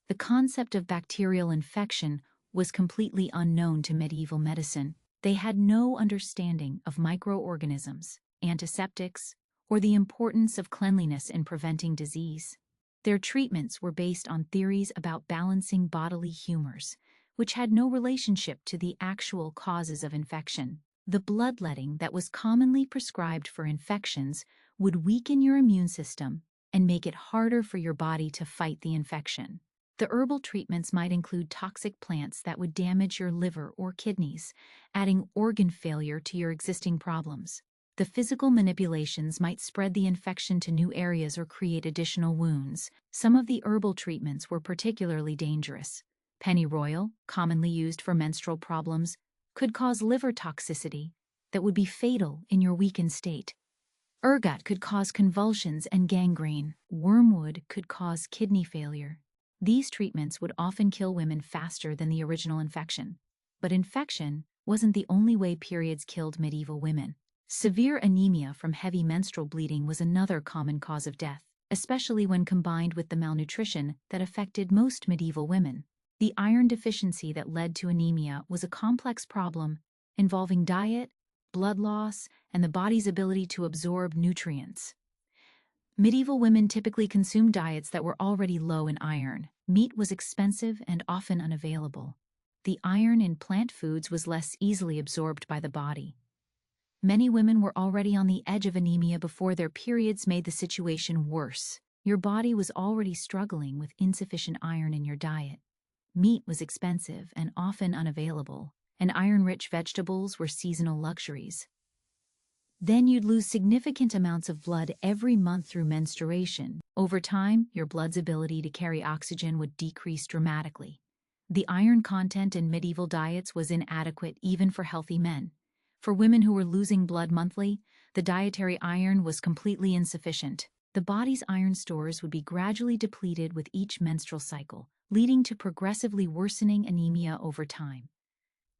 The concept of bacterial infection was completely unknown to medieval medicine. They had no understanding of microorganisms, antiseptics, or the importance of cleanliness in preventing disease. Their treatments were based on theories about balancing bodily humors, which had no relationship to the actual causes of infection. The bloodletting that was commonly prescribed for infections would weaken your immune system and make it harder for your body to fight the infection. The herbal treatments might include toxic plants that would damage your liver or kidneys, adding organ failure to your existing problems. The physical manipulations might spread the infection to new areas or create additional wounds. Some of the herbal treatments were particularly dangerous. Pennyroyal, commonly used for menstrual problems, could cause liver toxicity that would be fatal in your weakened state. Ergot could cause convulsions and gangrene. Wormwood could cause kidney failure. These treatments would often kill women faster than the original infection. But infection wasn't the only way periods killed medieval women. Severe anemia from heavy menstrual bleeding was another common cause of death, especially when combined with the malnutrition that affected most medieval women. The iron deficiency that led to anemia was a complex problem involving diet, blood loss, and the body's ability to absorb nutrients. Medieval women typically consumed diets that were already low in iron. Meat was expensive and often unavailable. The iron in plant foods was less easily absorbed by the body. Many women were already on the edge of anemia before their periods made the situation worse. Your body was already struggling with insufficient iron in your diet. Meat was expensive and often unavailable, and iron-rich vegetables were seasonal luxuries. Then you'd lose significant amounts of blood every month through menstruation. Over time, your blood's ability to carry oxygen would decrease dramatically. The iron content in medieval diets was inadequate even for healthy men. For women who were losing blood monthly, the dietary iron was completely insufficient. The body's iron stores would be gradually depleted with each menstrual cycle, leading to progressively worsening anemia over time.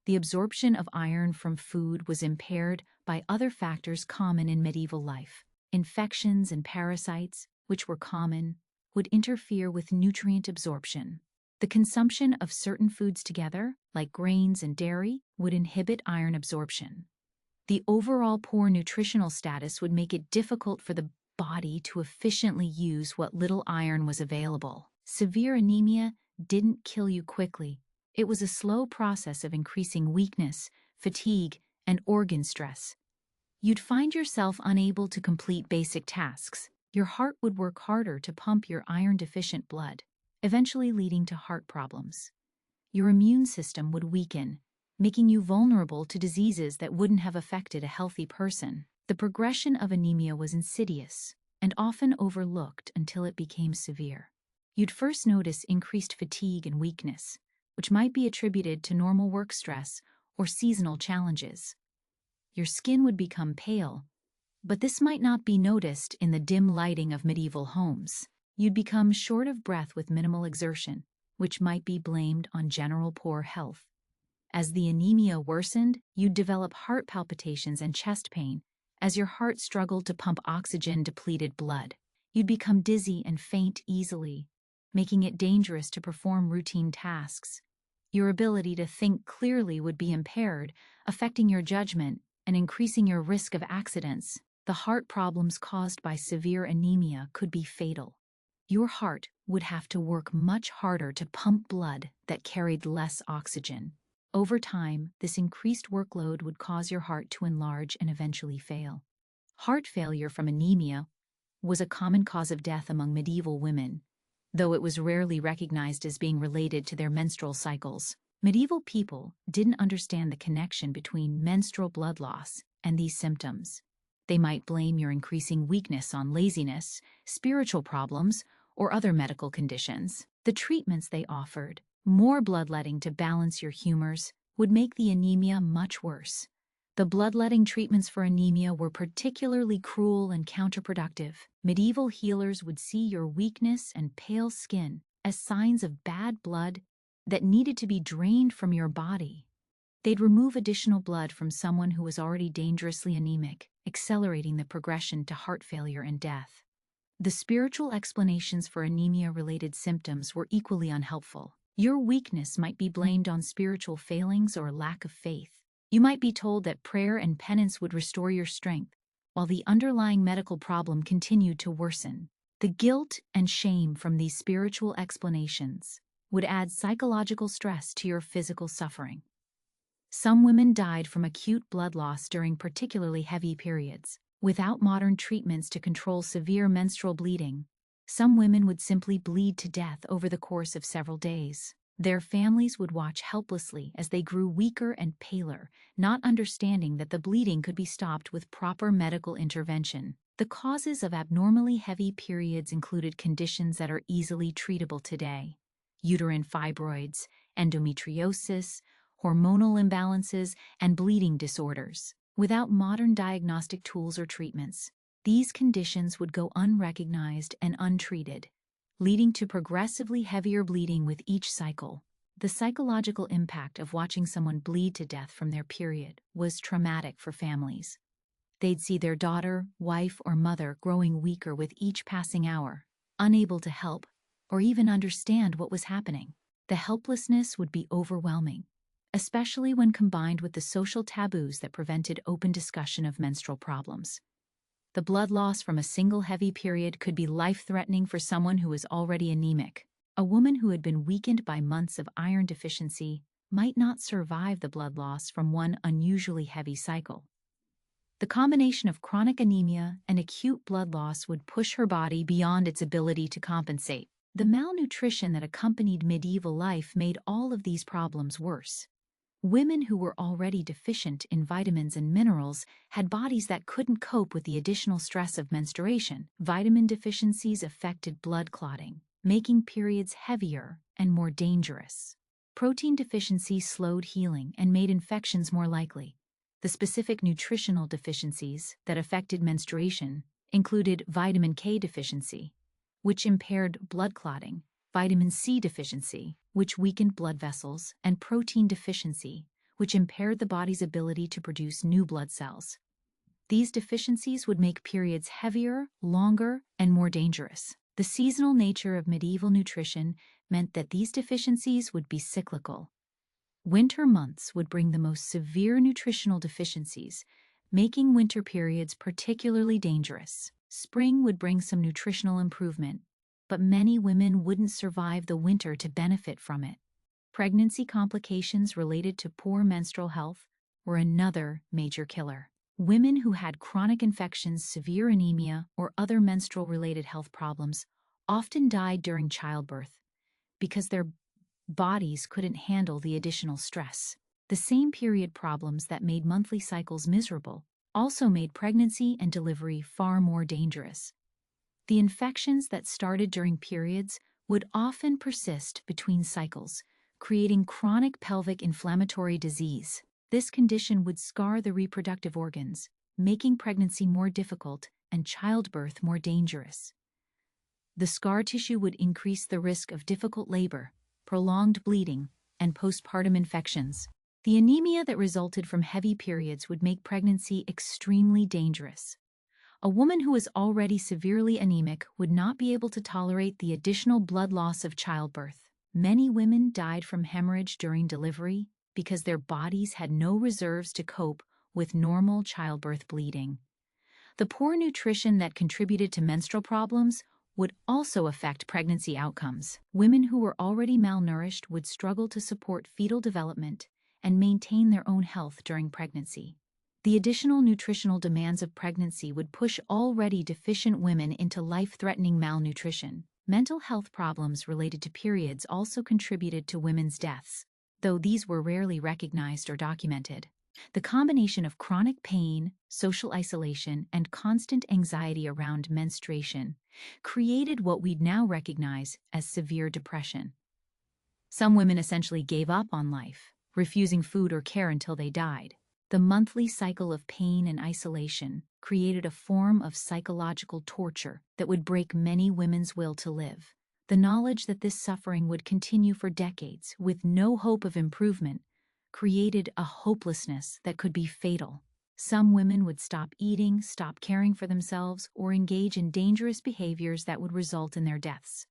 The absorption of iron from food was impaired by other factors common in medieval life. Infections and parasites, which were common, would interfere with nutrient absorption. The consumption of certain foods together, like grains and dairy, would inhibit iron absorption. The overall poor nutritional status would make it difficult for the body to efficiently use what little iron was available. Severe anemia didn't kill you quickly. It was a slow process of increasing weakness, fatigue, and organ stress. You'd find yourself unable to complete basic tasks. Your heart would work harder to pump your iron-deficient blood, eventually leading to heart problems. Your immune system would weaken, making you vulnerable to diseases that wouldn't have affected a healthy person. The progression of anemia was insidious and often overlooked until it became severe. You'd first notice increased fatigue and weakness, which might be attributed to normal work stress or seasonal challenges. Your skin would become pale, but this might not be noticed in the dim lighting of medieval homes. You'd become short of breath with minimal exertion, which might be blamed on general poor health. As the anemia worsened, you'd develop heart palpitations and chest pain as your heart struggled to pump oxygen-depleted blood. You'd become dizzy and faint easily, making it dangerous to perform routine tasks. Your ability to think clearly would be impaired, affecting your judgment and increasing your risk of accidents. The heart problems caused by severe anemia could be fatal. Your heart would have to work much harder to pump blood that carried less oxygen. Over time, this increased workload would cause your heart to enlarge and eventually fail. Heart failure from anemia was a common cause of death among medieval women, though it was rarely recognized as being related to their menstrual cycles. Medieval people didn't understand the connection between menstrual blood loss and these symptoms. They might blame your increasing weakness on laziness, spiritual problems, or other medical conditions. The treatments they offered, more bloodletting to balance your humors, would make the anemia much worse. The bloodletting treatments for anemia were particularly cruel and counterproductive. Medieval healers would see your weakness and pale skin as signs of bad blood that needed to be drained from your body. They'd remove additional blood from someone who was already dangerously anemic, accelerating the progression to heart failure and death. The spiritual explanations for anemia-related symptoms were equally unhelpful. Your weakness might be blamed on spiritual failings or lack of faith. You might be told that prayer and penance would restore your strength, while the underlying medical problem continued to worsen. The guilt and shame from these spiritual explanations would add psychological stress to your physical suffering. Some women died from acute blood loss during particularly heavy periods. Without modern treatments to control severe menstrual bleeding, some women would simply bleed to death over the course of several days. Their families would watch helplessly as they grew weaker and paler, not understanding that the bleeding could be stopped with proper medical intervention. The causes of abnormally heavy periods included conditions that are easily treatable today: uterine fibroids, endometriosis, hormonal imbalances, and bleeding disorders. Without modern diagnostic tools or treatments, these conditions would go unrecognized and untreated, leading to progressively heavier bleeding with each cycle. The psychological impact of watching someone bleed to death from their period was traumatic for families. They'd see their daughter, wife, or mother growing weaker with each passing hour, unable to help or even understand what was happening. The helplessness would be overwhelming, especially when combined with the social taboos that prevented open discussion of menstrual problems. The blood loss from a single heavy period could be life-threatening for someone who is already anemic. A woman who had been weakened by months of iron deficiency might not survive the blood loss from one unusually heavy cycle. The The combination of chronic anemia and acute blood loss would push her body beyond its ability to compensate. The malnutrition that accompanied medieval life made all of these problems worse. Women who were already deficient in vitamins and minerals had bodies that couldn't cope with the additional stress of menstruation. Vitamin deficiencies affected blood clotting, making periods heavier and more dangerous. Protein deficiency slowed healing and made infections more likely. The specific nutritional deficiencies that affected menstruation included vitamin K deficiency, which impaired blood clotting, vitamin C deficiency, which weakened blood vessels, and protein deficiency, which impaired the body's ability to produce new blood cells. These deficiencies would make periods heavier, longer, and more dangerous. The seasonal nature of medieval nutrition meant that these deficiencies would be cyclical. Winter months would bring the most severe nutritional deficiencies, making winter periods particularly dangerous. Spring would bring some nutritional improvement, but many women wouldn't survive the winter to benefit from it. Pregnancy complications related to poor menstrual health were another major killer. Women who had chronic infections, severe anemia, or other menstrual-related health problems often died during childbirth because their bodies couldn't handle the additional stress. The same period problems that made monthly cycles miserable also made pregnancy and delivery far more dangerous. The infections that started during periods would often persist between cycles, creating chronic pelvic inflammatory disease. This condition would scar the reproductive organs, making pregnancy more difficult and childbirth more dangerous. The scar tissue would increase the risk of difficult labor, prolonged bleeding, and postpartum infections. The anemia that resulted from heavy periods would make pregnancy extremely dangerous. A woman who was already severely anemic would not be able to tolerate the additional blood loss of childbirth. Many women died from hemorrhage during delivery because their bodies had no reserves to cope with normal childbirth bleeding. The poor nutrition that contributed to menstrual problems would also affect pregnancy outcomes. Women who were already malnourished would struggle to support fetal development and maintain their own health during pregnancy. The additional nutritional demands of pregnancy would push already deficient women into life-threatening malnutrition. Mental health problems related to periods also contributed to women's deaths, though these were rarely recognized or documented. The combination of chronic pain, social isolation, and constant anxiety around menstruation created what we'd now recognize as severe depression. Some women essentially gave up on life, refusing food or care until they died. The monthly cycle of pain and isolation created a form of psychological torture that would break many women's will to live. The knowledge that this suffering would continue for decades with no hope of improvement created a hopelessness that could be fatal. Some women would stop eating, stop caring for themselves, or engage in dangerous behaviors that would result in their deaths.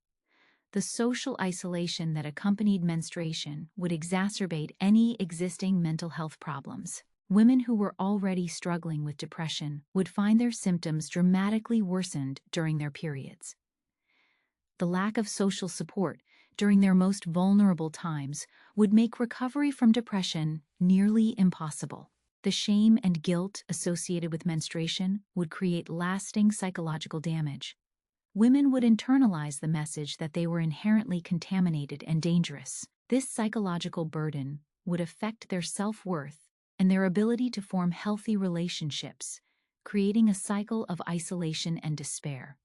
The social isolation that accompanied menstruation would exacerbate any existing mental health problems. Women who were already struggling with depression would find their symptoms dramatically worsened during their periods. The lack of social support during their most vulnerable times would make recovery from depression nearly impossible. The shame and guilt associated with menstruation would create lasting psychological damage. Women would internalize the message that they were inherently contaminated and dangerous. This psychological burden would affect their self-worth and their ability to form healthy relationships, creating a cycle of isolation and despair.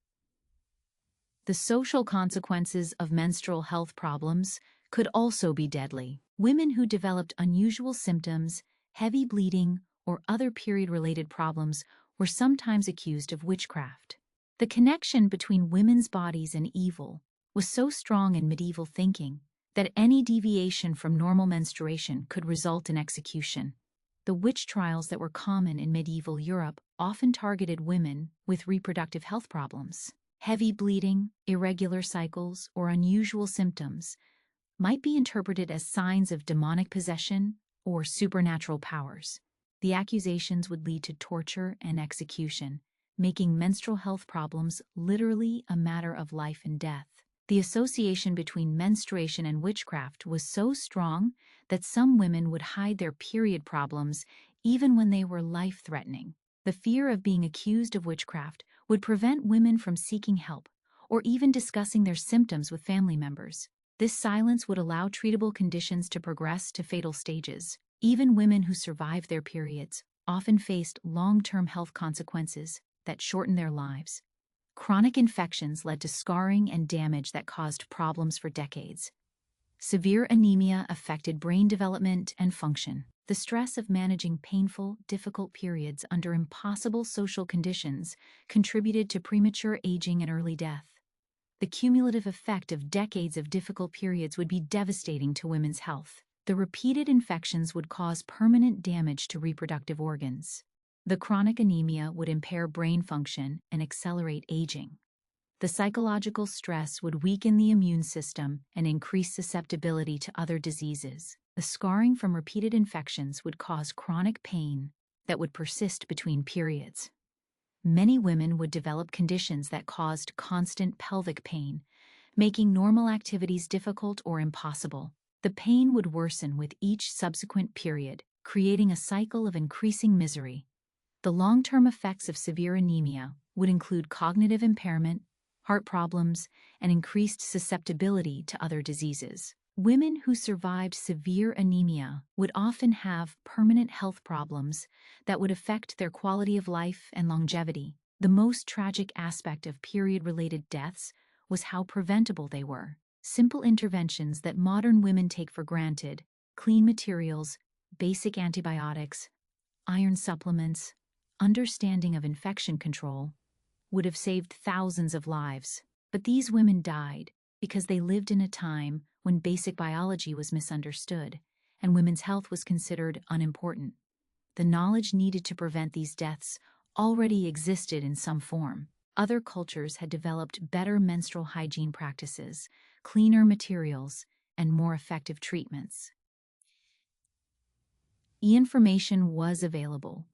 The social consequences of menstrual health problems could also be deadly. Women who developed unusual symptoms, heavy bleeding, or other period-related problems were sometimes accused of witchcraft. The connection between women's bodies and evil was so strong in medieval thinking that any deviation from normal menstruation could result in execution. The witch trials that were common in medieval Europe often targeted women with reproductive health problems. Heavy bleeding, irregular cycles, or unusual symptoms might be interpreted as signs of demonic possession or supernatural powers. The accusations would lead to torture and execution, making menstrual health problems literally a matter of life and death. The association between menstruation and witchcraft was so strong that some women would hide their period problems even when they were life-threatening. The fear of being accused of witchcraft would prevent women from seeking help or even discussing their symptoms with family members. This silence would allow treatable conditions to progress to fatal stages. Even women who survived their periods often faced long-term health consequences that shortened their lives. Chronic infections led to scarring and damage that caused problems for decades. Severe anemia affected brain development and function. The stress of managing painful, difficult periods under impossible social conditions contributed to premature aging and early death. The cumulative effect of decades of difficult periods would be devastating to women's health. The repeated infections would cause permanent damage to reproductive organs. The chronic anemia would impair brain function and accelerate aging. The psychological stress would weaken the immune system and increase susceptibility to other diseases. The scarring from repeated infections would cause chronic pain that would persist between periods. Many women would develop conditions that caused constant pelvic pain, making normal activities difficult or impossible. The pain would worsen with each subsequent period, creating a cycle of increasing misery. The long-term effects of severe anemia would include cognitive impairment, heart problems, and increased susceptibility to other diseases. Women who survived severe anemia would often have permanent health problems that would affect their quality of life and longevity. The most tragic aspect of period-related deaths was how preventable they were. Simple interventions that modern women take for granted, clean materials, basic antibiotics, iron supplements, understanding of infection control, would have saved thousands of lives. But these women died because they lived in a time when basic biology was misunderstood and women's health was considered unimportant. The knowledge needed to prevent these deaths already existed in some form. Other cultures had developed better menstrual hygiene practices, cleaner materials, and more effective treatments. Information was available,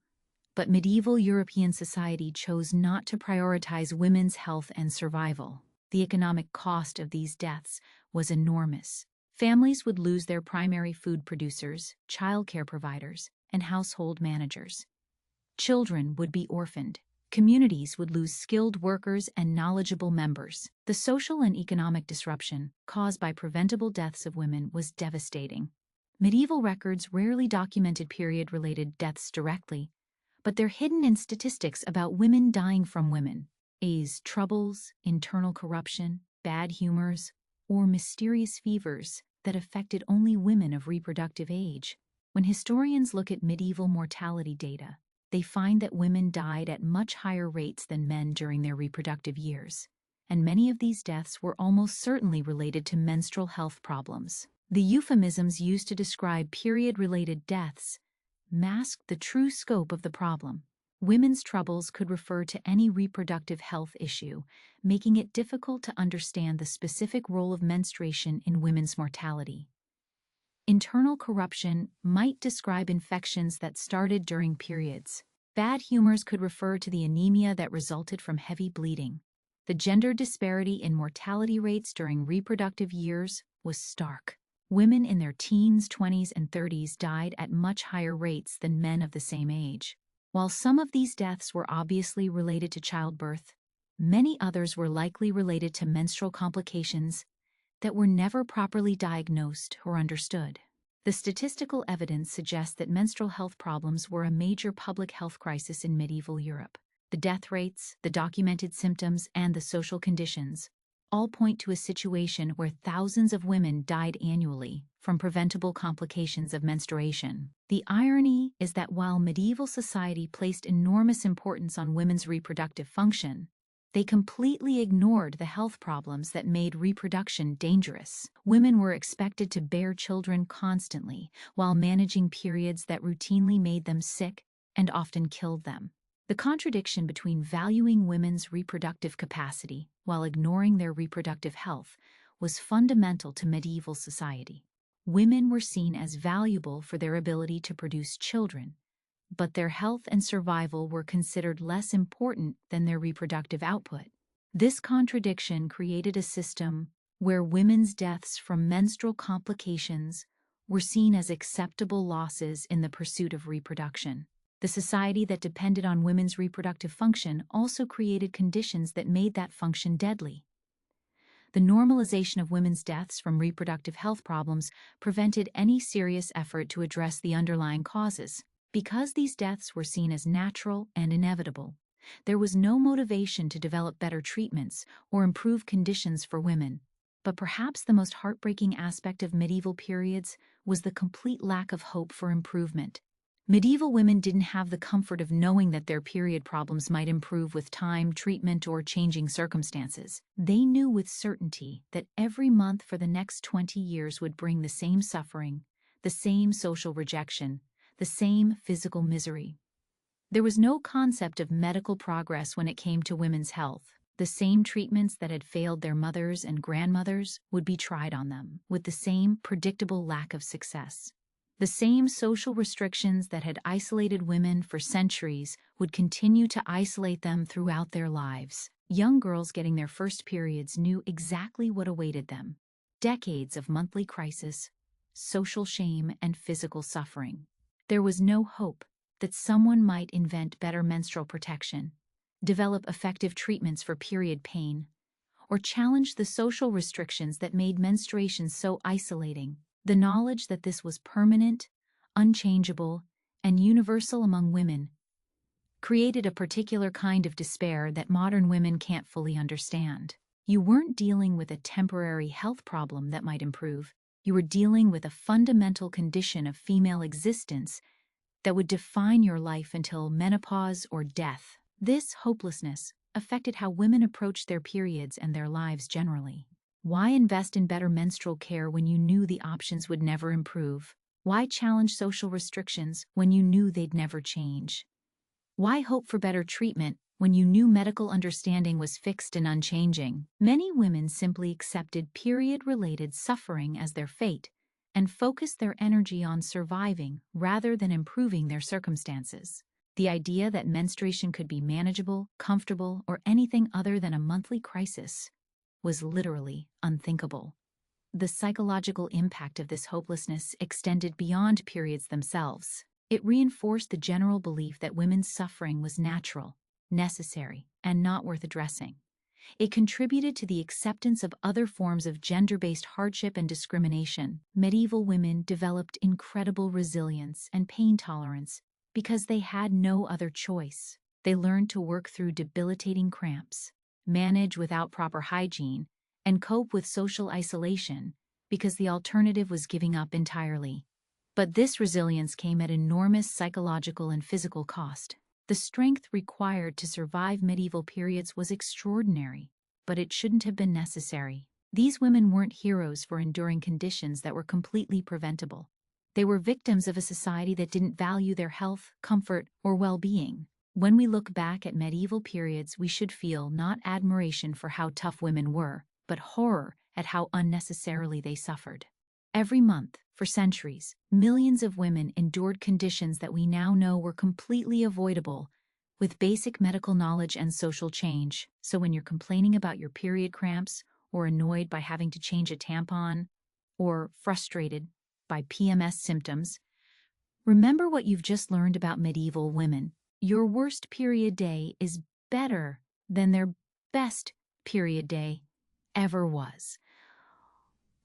but medieval European society chose not to prioritize women's health and survival. The economic cost of these deaths was enormous. Families would lose their primary food producers, childcare providers, and household managers. Children would be orphaned. Communities would lose skilled workers and knowledgeable members. The social and economic disruption caused by preventable deaths of women was devastating. Medieval records rarely documented period-related deaths directly, but they're hidden in statistics about women dying from women. Troubles, internal corruption, bad humors, or mysterious fevers that affected only women of reproductive age. When historians look at medieval mortality data, they find that women died at much higher rates than men during their reproductive years, and many of these deaths were almost certainly related to menstrual health problems. The euphemisms used to describe period-related deaths masked the true scope of the problem. Women's troubles could refer to any reproductive health issue, making it difficult to understand the specific role of menstruation in women's mortality. Internal corruption might describe infections that started during periods. Bad humors could refer to the anemia that resulted from heavy bleeding. The gender disparity in mortality rates during reproductive years was stark. Women in their teens, 20s, and 30s died at much higher rates than men of the same age. While some of these deaths were obviously related to childbirth, many others were likely related to menstrual complications that were never properly diagnosed or understood. The statistical evidence suggests that menstrual health problems were a major public health crisis in medieval Europe. The death rates, the documented symptoms, and the social conditions all point to a situation where thousands of women died annually from preventable complications of menstruation. The irony is that while medieval society placed enormous importance on women's reproductive function, they completely ignored the health problems that made reproduction dangerous. Women were expected to bear children constantly while managing periods that routinely made them sick and often killed them. The contradiction between valuing women's reproductive capacity while ignoring their reproductive health was fundamental to medieval society. Women were seen as valuable for their ability to produce children, but their health and survival were considered less important than their reproductive output. This contradiction created a system where women's deaths from menstrual complications were seen as acceptable losses in the pursuit of reproduction. The society that depended on women's reproductive function also created conditions that made that function deadly. The normalization of women's deaths from reproductive health problems prevented any serious effort to address the underlying causes. Because these deaths were seen as natural and inevitable, there was no motivation to develop better treatments or improve conditions for women. But perhaps the most heartbreaking aspect of medieval periods was the complete lack of hope for improvement. Medieval women didn't have the comfort of knowing that their period problems might improve with time, treatment, or changing circumstances. They knew with certainty that every month for the next 20 years would bring the same suffering, the same social rejection, the same physical misery. There was no concept of medical progress when it came to women's health. The same treatments that had failed their mothers and grandmothers would be tried on them, with the same predictable lack of success. The same social restrictions that had isolated women for centuries would continue to isolate them throughout their lives. Young girls getting their first periods knew exactly what awaited them: decades of monthly crisis, social shame, and physical suffering. There was no hope that someone might invent better menstrual protection, develop effective treatments for period pain, or challenge the social restrictions that made menstruation so isolating. The knowledge that this was permanent, unchangeable, and universal among women created a particular kind of despair that modern women can't fully understand. You weren't dealing with a temporary health problem that might improve. You were dealing with a fundamental condition of female existence that would define your life until menopause or death. This hopelessness affected how women approached their periods and their lives generally. Why invest in better menstrual care when you knew the options would never improve? Why challenge social restrictions when you knew they'd never change? Why hope for better treatment when you knew medical understanding was fixed and unchanging? Many women simply accepted period-related suffering as their fate and focused their energy on surviving rather than improving their circumstances. The idea that menstruation could be manageable, comfortable, or anything other than a monthly crisis was literally unthinkable. The psychological impact of this hopelessness extended beyond periods themselves. It reinforced the general belief that women's suffering was natural, necessary, and not worth addressing. It contributed to the acceptance of other forms of gender-based hardship and discrimination. Medieval women developed incredible resilience and pain tolerance because they had no other choice. They learned to work through debilitating cramps, manage without proper hygiene, and cope with social isolation because the alternative was giving up entirely. But this resilience came at enormous psychological and physical cost. The strength required to survive medieval periods was extraordinary, but it shouldn't have been necessary. These women weren't heroes for enduring conditions that were completely preventable. They were victims of a society that didn't value their health, comfort, or well-being. When we look back at medieval periods, we should feel not admiration for how tough women were, but horror at how unnecessarily they suffered. Every month, for centuries, millions of women endured conditions that we now know were completely avoidable with basic medical knowledge and social change. So when you're complaining about your period cramps, or annoyed by having to change a tampon, or frustrated by PMS symptoms, remember what you've just learned about medieval women. Your worst period day is better than their best period day ever was.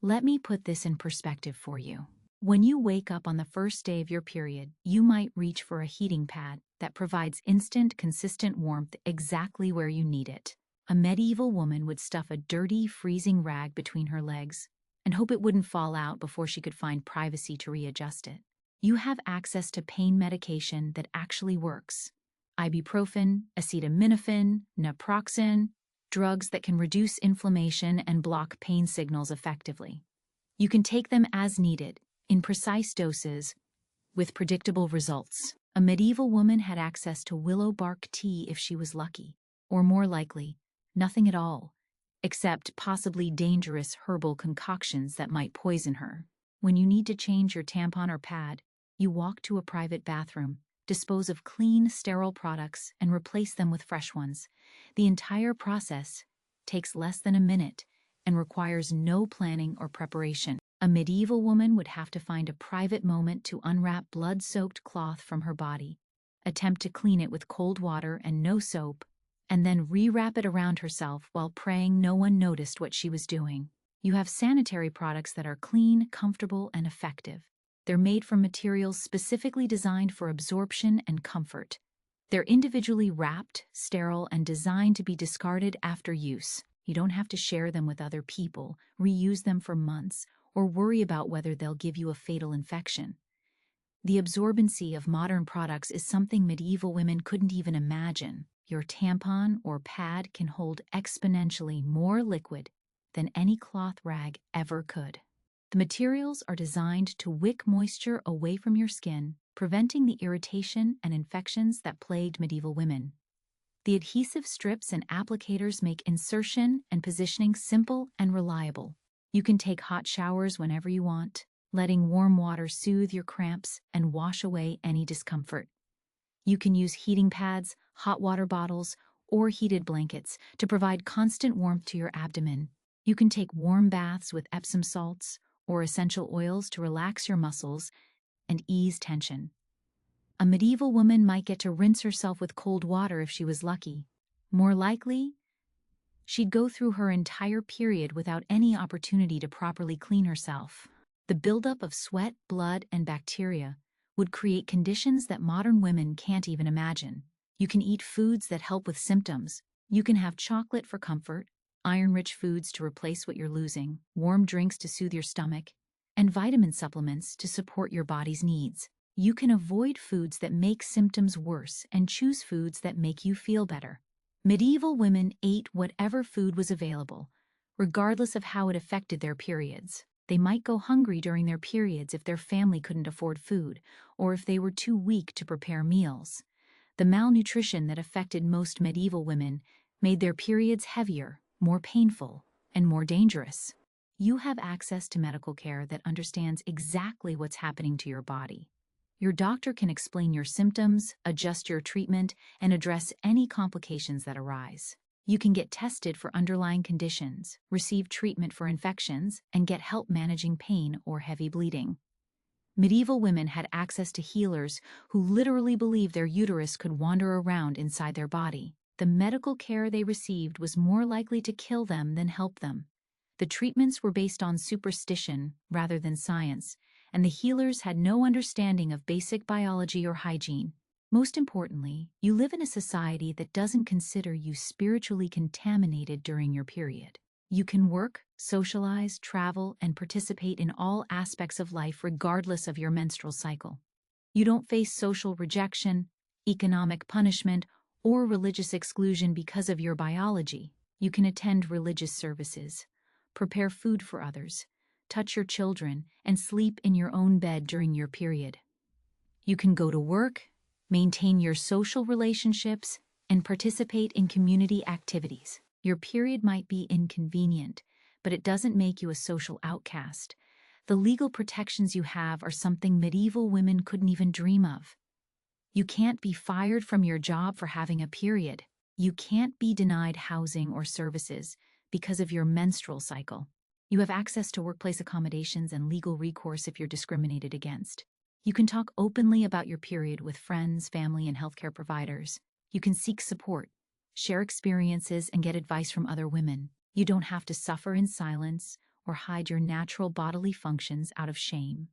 Let me put this in perspective for you. When you wake up on the first day of your period, you might reach for a heating pad that provides instant, consistent warmth exactly where you need it. A medieval woman would stuff a dirty, freezing rag between her legs and hope it wouldn't fall out before she could find privacy to readjust it. You have access to pain medication that actually works. Ibuprofen, acetaminophen, naproxen, drugs that can reduce inflammation and block pain signals effectively. You can take them as needed, in precise doses, with predictable results. A medieval woman had access to willow bark tea if she was lucky, or more likely, nothing at all, except possibly dangerous herbal concoctions that might poison her. When you need to change your tampon or pad, you walk to a private bathroom, dispose of clean, sterile products, and replace them with fresh ones. The entire process takes less than a minute and requires no planning or preparation. A medieval woman would have to find a private moment to unwrap blood-soaked cloth from her body, attempt to clean it with cold water and no soap, and then rewrap it around herself while praying no one noticed what she was doing. You have sanitary products that are clean, comfortable, and effective. They're made from materials specifically designed for absorption and comfort. They're individually wrapped, sterile, and designed to be discarded after use. You don't have to share them with other people, reuse them for months, or worry about whether they'll give you a fatal infection. The absorbency of modern products is something medieval women couldn't even imagine. Your tampon or pad can hold exponentially more liquid than any cloth rag ever could. The materials are designed to wick moisture away from your skin, preventing the irritation and infections that plagued medieval women. The adhesive strips and applicators make insertion and positioning simple and reliable. You can take hot showers whenever you want, letting warm water soothe your cramps and wash away any discomfort. You can use heating pads, hot water bottles, or heated blankets to provide constant warmth to your abdomen. You can take warm baths with Epsom salts or essential oils to relax your muscles and ease tension. A medieval woman might get to rinse herself with cold water if she was lucky. More likely, she'd go through her entire period without any opportunity to properly clean herself. The buildup of sweat, blood, and bacteria would create conditions that modern women can't even imagine. You can eat foods that help with symptoms. You can have chocolate for comfort, iron-rich foods to replace what you're losing, warm drinks to soothe your stomach, and vitamin supplements to support your body's needs. You can avoid foods that make symptoms worse and choose foods that make you feel better. Medieval women ate whatever food was available, regardless of how it affected their periods. They might go hungry during their periods if their family couldn't afford food, or if they were too weak to prepare meals. The malnutrition that affected most medieval women made their periods heavier, more painful, and more dangerous. You have access to medical care that understands exactly what's happening to your body. Your doctor can explain your symptoms, adjust your treatment, and address any complications that arise. You can get tested for underlying conditions, receive treatment for infections, and get help managing pain or heavy bleeding. Medieval women had access to healers who literally believed their uterus could wander around inside their body. The medical care they received was more likely to kill them than help them. The treatments were based on superstition rather than science, and the healers had no understanding of basic biology or hygiene. Most importantly, you live in a society that doesn't consider you spiritually contaminated during your period. You can work, socialize, travel, and participate in all aspects of life regardless of your menstrual cycle. You don't face social rejection, economic punishment, or religious exclusion because of your biology. You can attend religious services, prepare food for others, touch your children, and sleep in your own bed during your period. You can go to work, maintain your social relationships, and participate in community activities. Your period might be inconvenient, but it doesn't make you a social outcast. The legal protections you have are something medieval women couldn't even dream of. You can't be fired from your job for having a period. You can't be denied housing or services because of your menstrual cycle. You have access to workplace accommodations and legal recourse if you're discriminated against. You can talk openly about your period with friends, family, and healthcare providers. You can seek support, share experiences, and get advice from other women. You don't have to suffer in silence or hide your natural bodily functions out of shame.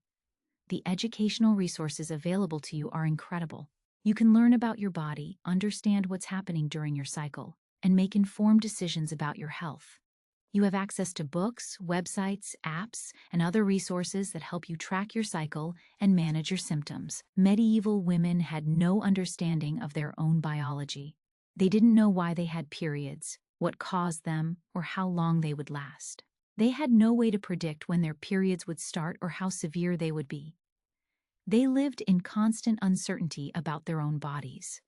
The educational resources available to you are incredible. You can learn about your body, understand what's happening during your cycle, and make informed decisions about your health. You have access to books, websites, apps, and other resources that help you track your cycle and manage your symptoms. Medieval women had no understanding of their own biology. They didn't know why they had periods, what caused them, or how long they would last. They had no way to predict when their periods would start or how severe they would be. They lived in constant uncertainty about their own bodies.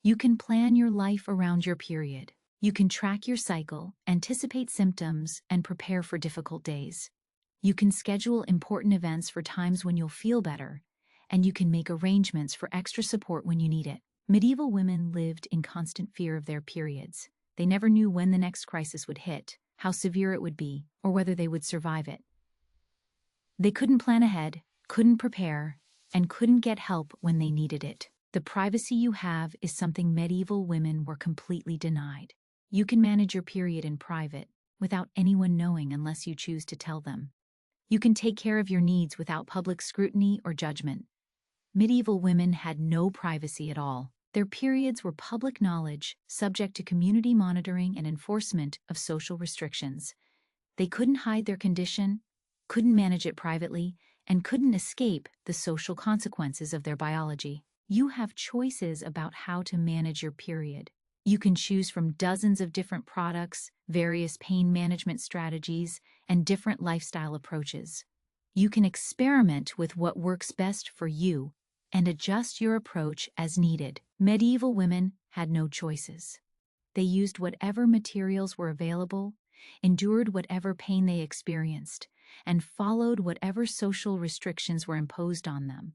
You can plan your life around your period. You can track your cycle, anticipate symptoms, and prepare for difficult days. You can schedule important events for times when you'll feel better, and you can make arrangements for extra support when you need it. Medieval women lived in constant fear of their periods. They never knew when the next crisis would hit, how severe it would be, or whether they would survive it. They couldn't plan ahead, couldn't prepare, and couldn't get help when they needed it. The privacy you have is something medieval women were completely denied. You can manage your period in private, without anyone knowing unless you choose to tell them. You can take care of your needs without public scrutiny or judgment. Medieval women had no privacy at all. Their periods were public knowledge, subject to community monitoring and enforcement of social restrictions. They couldn't hide their condition, couldn't manage it privately, and couldn't escape the social consequences of their biology. You have choices about how to manage your period. You can choose from dozens of different products, various pain management strategies, and different lifestyle approaches. You can experiment with what works best for you and adjust your approach as needed. Medieval women had no choices. They used whatever materials were available, endured whatever pain they experienced, and followed whatever social restrictions were imposed on them.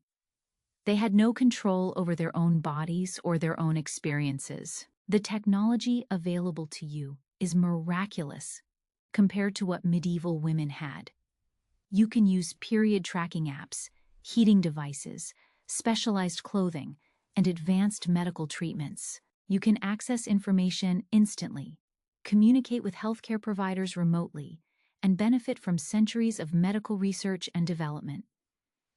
They had no control over their own bodies or their own experiences. The technology available to you is miraculous compared to what medieval women had. You can use period tracking apps, heating devices, specialized clothing, and advanced medical treatments. You can access information instantly, communicate with healthcare providers remotely, and benefit from centuries of medical research and development.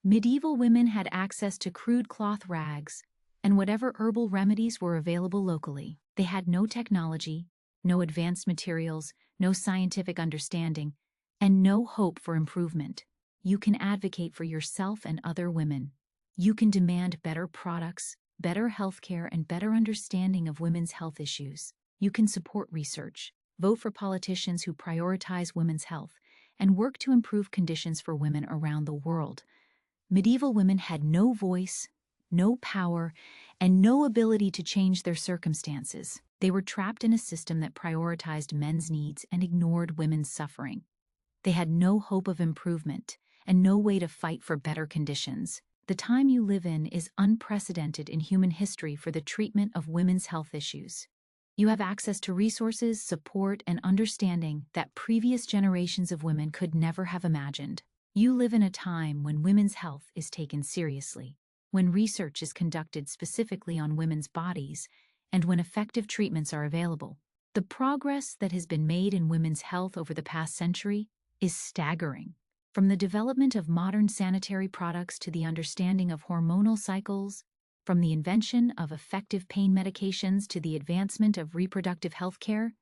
Medieval women had access to crude cloth rags and whatever herbal remedies were available locally. They had no technology, no advanced materials, no scientific understanding, and no hope for improvement. You can advocate for yourself and other women. You can demand better products, better healthcare, and better understanding of women's health issues. You can support research, vote for politicians who prioritize women's health, and work to improve conditions for women around the world. Medieval women had no voice, no power, and no ability to change their circumstances. They were trapped in a system that prioritized men's needs and ignored women's suffering. They had no hope of improvement and no way to fight for better conditions. The time you live in is unprecedented in human history for the treatment of women's health issues. You have access to resources, support, and understanding that previous generations of women could never have imagined. You live in a time when women's health is taken seriously, when research is conducted specifically on women's bodies, and when effective treatments are available. The progress that has been made in women's health over the past century is staggering. From the development of modern sanitary products to the understanding of hormonal cycles, from the invention of effective pain medications to the advancement of reproductive health care,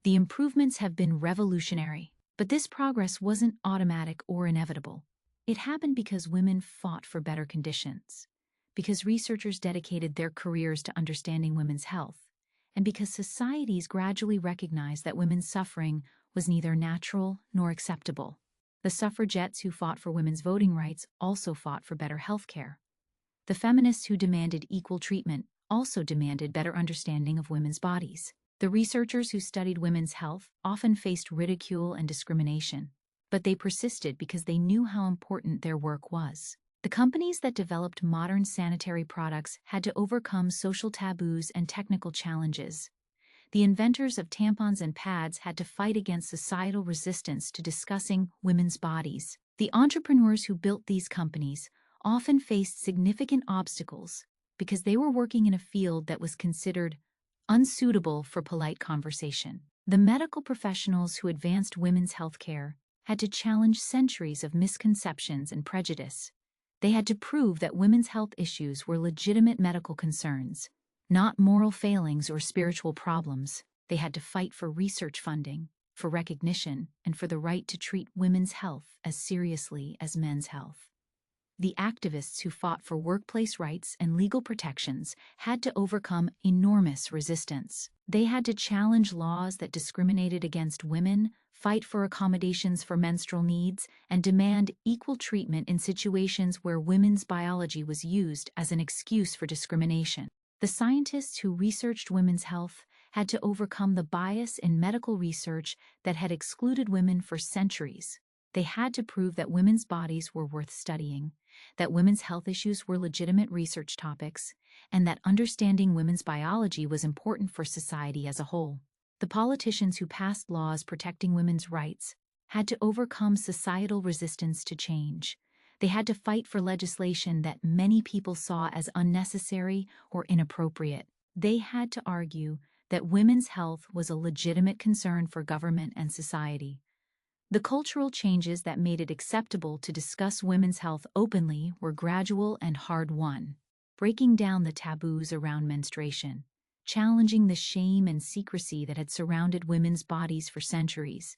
the improvements have been revolutionary. But this progress wasn't automatic or inevitable. It happened because women fought for better conditions, because researchers dedicated their careers to understanding women's health, and because societies gradually recognized that women's suffering was neither natural nor acceptable. The suffragettes who fought for women's voting rights also fought for better health care. The feminists who demanded equal treatment also demanded better understanding of women's bodies. The researchers who studied women's health often faced ridicule and discrimination, but they persisted because they knew how important their work was. The companies that developed modern sanitary products had to overcome social taboos and technical challenges. The inventors of tampons and pads had to fight against societal resistance to discussing women's bodies. The entrepreneurs who built these companies often faced significant obstacles because they were working in a field that was considered unsuitable for polite conversation. The medical professionals who advanced women's health care had to challenge centuries of misconceptions and prejudice. They had to prove that women's health issues were legitimate medical concerns, not moral failings or spiritual problems. They had to fight for research funding, for recognition, and for the right to treat women's health as seriously as men's health. The activists who fought for workplace rights and legal protections had to overcome enormous resistance. They had to challenge laws that discriminated against women, fight for accommodations for menstrual needs, and demand equal treatment in situations where women's biology was used as an excuse for discrimination. The scientists who researched women's health had to overcome the bias in medical research that had excluded women for centuries. They had to prove that women's bodies were worth studying, that women's health issues were legitimate research topics, and that understanding women's biology was important for society as a whole. The politicians who passed laws protecting women's rights had to overcome societal resistance to change. They had to fight for legislation that many people saw as unnecessary or inappropriate. They had to argue that women's health was a legitimate concern for government and society. The cultural changes that made it acceptable to discuss women's health openly were gradual and hard-won, breaking down the taboos around menstruation, challenging the shame and secrecy that had surrounded women's bodies for centuries,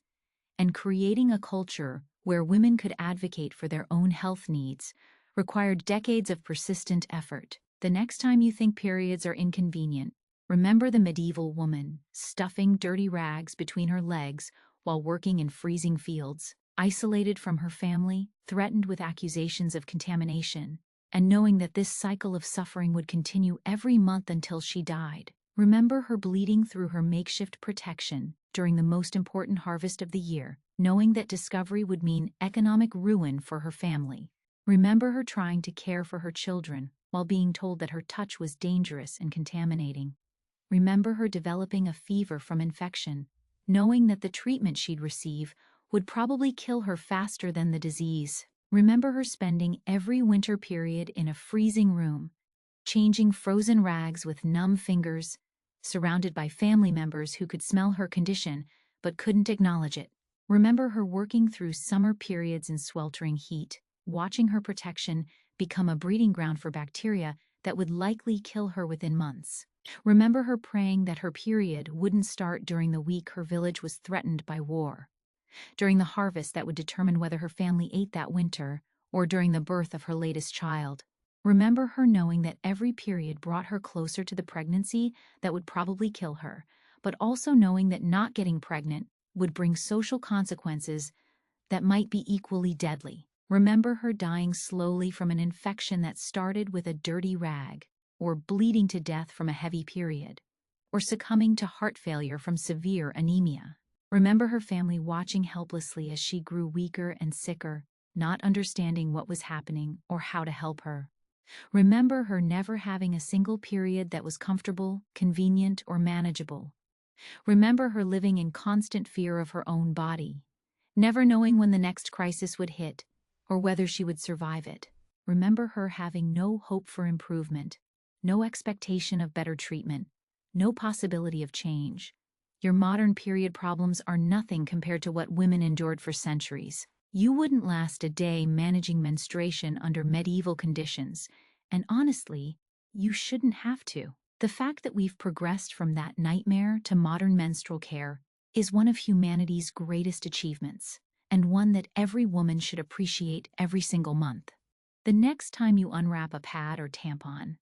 and creating a culture where women could advocate for their own health needs required decades of persistent effort. The next time you think periods are inconvenient, remember the medieval woman stuffing dirty rags between her legs while working in freezing fields, isolated from her family, threatened with accusations of contamination, and knowing that this cycle of suffering would continue every month until she died. Remember her bleeding through her makeshift protection during the most important harvest of the year, knowing that discovery would mean economic ruin for her family. Remember her trying to care for her children while being told that her touch was dangerous and contaminating. Remember her developing a fever from infection, knowing that the treatment she'd receive would probably kill her faster than the disease. Remember her spending every winter period in a freezing room, changing frozen rags with numb fingers, surrounded by family members who could smell her condition but couldn't acknowledge it. Remember her working through summer periods in sweltering heat, watching her protection become a breeding ground for bacteria that would likely kill her within months. Remember her praying that her period wouldn't start during the week her village was threatened by war, during the harvest that would determine whether her family ate that winter, or during the birth of her latest child. Remember her knowing that every period brought her closer to the pregnancy that would probably kill her, but also knowing that not getting pregnant would bring social consequences that might be equally deadly. Remember her dying slowly from an infection that started with a dirty rag, or bleeding to death from a heavy period, or succumbing to heart failure from severe anemia. Remember her family watching helplessly as she grew weaker and sicker, not understanding what was happening or how to help her. Remember her never having a single period that was comfortable, convenient, or manageable. Remember her living in constant fear of her own body, never knowing when the next crisis would hit or whether she would survive it. Remember her having no hope for improvement, no expectation of better treatment, no possibility of change. Your modern period problems are nothing compared to what women endured for centuries. You wouldn't last a day managing menstruation under medieval conditions, and honestly, you shouldn't have to. The fact that we've progressed from that nightmare to modern menstrual care is one of humanity's greatest achievements, and one that every woman should appreciate every single month. The next time you unwrap a pad or tampon,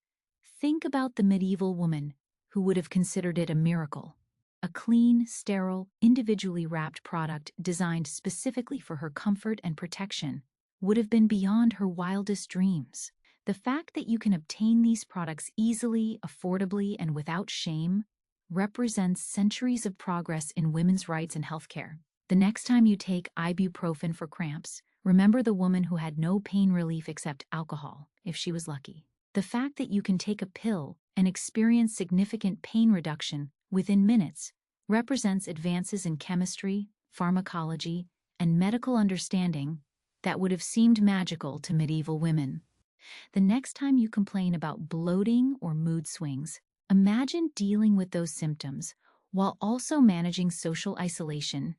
think about the medieval woman who would have considered it a miracle. A clean, sterile, individually wrapped product designed specifically for her comfort and protection would have been beyond her wildest dreams. The fact that you can obtain these products easily, affordably, and without shame represents centuries of progress in women's rights and healthcare. The next time you take ibuprofen for cramps, remember the woman who had no pain relief except alcohol, if she was lucky. The fact that you can take a pill and experience significant pain reduction within minutes represents advances in chemistry, pharmacology, and medical understanding that would have seemed magical to medieval women. The next time you complain about bloating or mood swings, imagine dealing with those symptoms while also managing social isolation,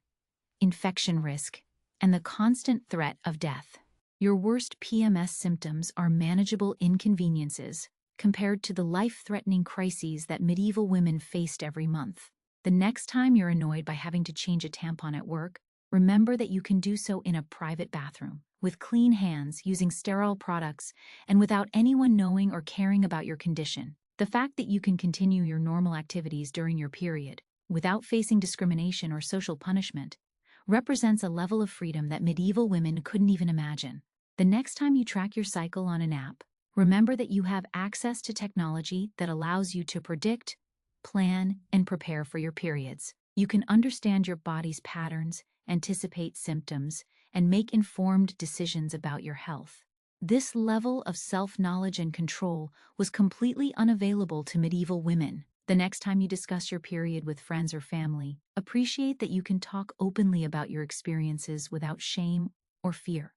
infection risk, and the constant threat of death. Your worst PMS symptoms are manageable inconveniences compared to the life-threatening crises that medieval women faced every month. The next time you're annoyed by having to change a tampon at work, remember that you can do so in a private bathroom, with clean hands, using sterile products, and without anyone knowing or caring about your condition. The fact that you can continue your normal activities during your period, without facing discrimination or social punishment, represents a level of freedom that medieval women couldn't even imagine. The next time you track your cycle on an app, remember that you have access to technology that allows you to predict, plan, and prepare for your periods. You can understand your body's patterns, anticipate symptoms, and make informed decisions about your health. This level of self-knowledge and control was completely unavailable to medieval women. The next time you discuss your period with friends or family, appreciate that you can talk openly about your experiences without shame or fear.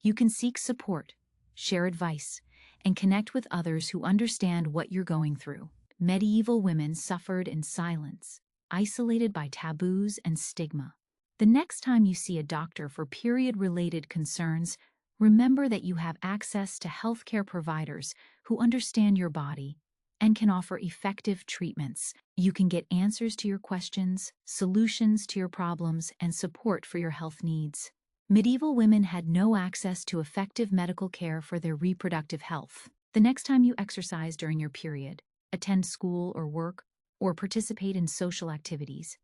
You can seek support, share advice, and connect with others who understand what you're going through. Medieval women suffered in silence, isolated by taboos and stigma. The next time you see a doctor for period-related concerns, remember that you have access to healthcare providers who understand your body and can offer effective treatments. You can get answers to your questions, solutions to your problems, and support for your health needs. Medieval women had no access to effective medical care for their reproductive health. The next time you exercise during your period, attend school or work, or participate in social activities,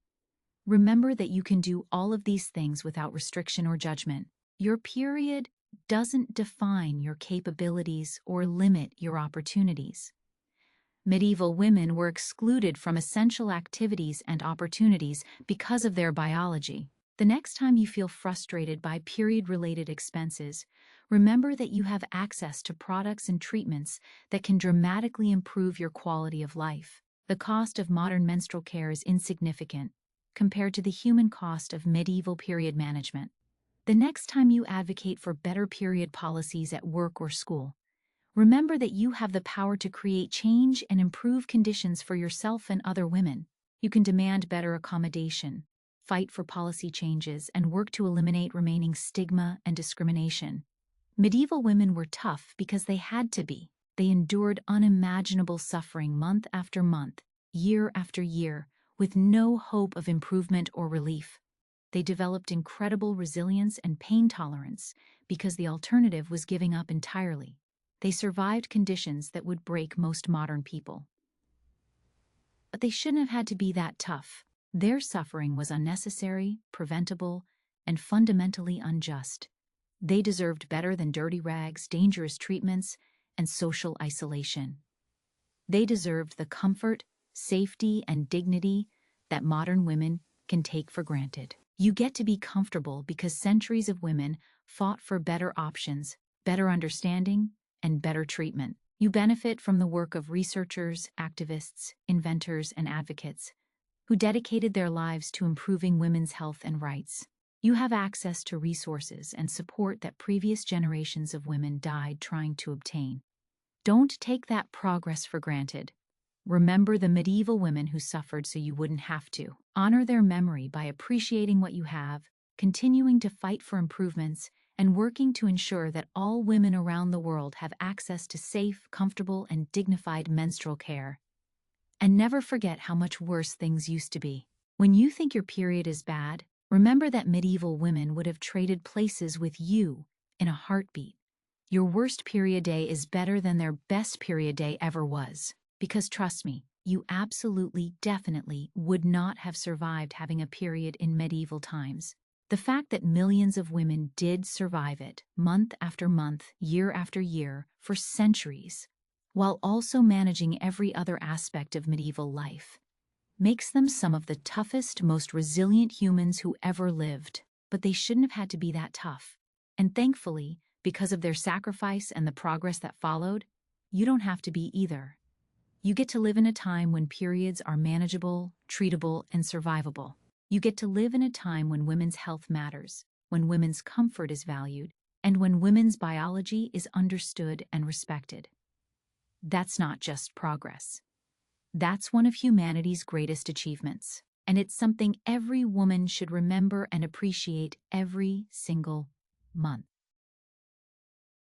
remember that you can do all of these things without restriction or judgment. Your period doesn't define your capabilities or limit your opportunities. Medieval women were excluded from essential activities and opportunities because of their biology. The next time you feel frustrated by period-related expenses, remember that you have access to products and treatments that can dramatically improve your quality of life. The cost of modern menstrual care is insignificant compared to the human cost of medieval period management. The next time you advocate for better period policies at work or school, remember that you have the power to create change and improve conditions for yourself and other women. You can demand better accommodation, fight for policy changes, and work to eliminate remaining stigma and discrimination. Medieval women were tough because they had to be. They endured unimaginable suffering month after month, year after year, with no hope of improvement or relief. They developed incredible resilience and pain tolerance because the alternative was giving up entirely. They survived conditions that would break most modern people. But they shouldn't have had to be that tough. Their suffering was unnecessary, preventable, and fundamentally unjust. They deserved better than dirty rags, dangerous treatments, and social isolation. They deserved the comfort, safety, and dignity that modern women can take for granted. You get to be comfortable because centuries of women fought for better options, better understanding, and better treatment. You benefit from the work of researchers, activists, inventors, and advocates who dedicated their lives to improving women's health and rights. You have access to resources and support that previous generations of women died trying to obtain. Don't take that progress for granted. Remember the medieval women who suffered so you wouldn't have to. Honor their memory by appreciating what you have, continuing to fight for improvements, and working to ensure that all women around the world have access to safe, comfortable, and dignified menstrual care. And never forget how much worse things used to be. When you think your period is bad, remember that medieval women would have traded places with you in a heartbeat. Your worst period day is better than their best period day ever was. Because trust me, you absolutely, definitely would not have survived having a period in medieval times. The fact that millions of women did survive it, month after month, year after year, for centuries, while also managing every other aspect of medieval life, makes them some of the toughest, most resilient humans who ever lived. But they shouldn't have had to be that tough. And thankfully, because of their sacrifice and the progress that followed, you don't have to be either. You get to live in a time when periods are manageable, treatable, and survivable. You get to live in a time when women's health matters, when women's comfort is valued, and when women's biology is understood and respected. That's not just progress. That's one of humanity's greatest achievements, and it's something every woman should remember and appreciate every single month.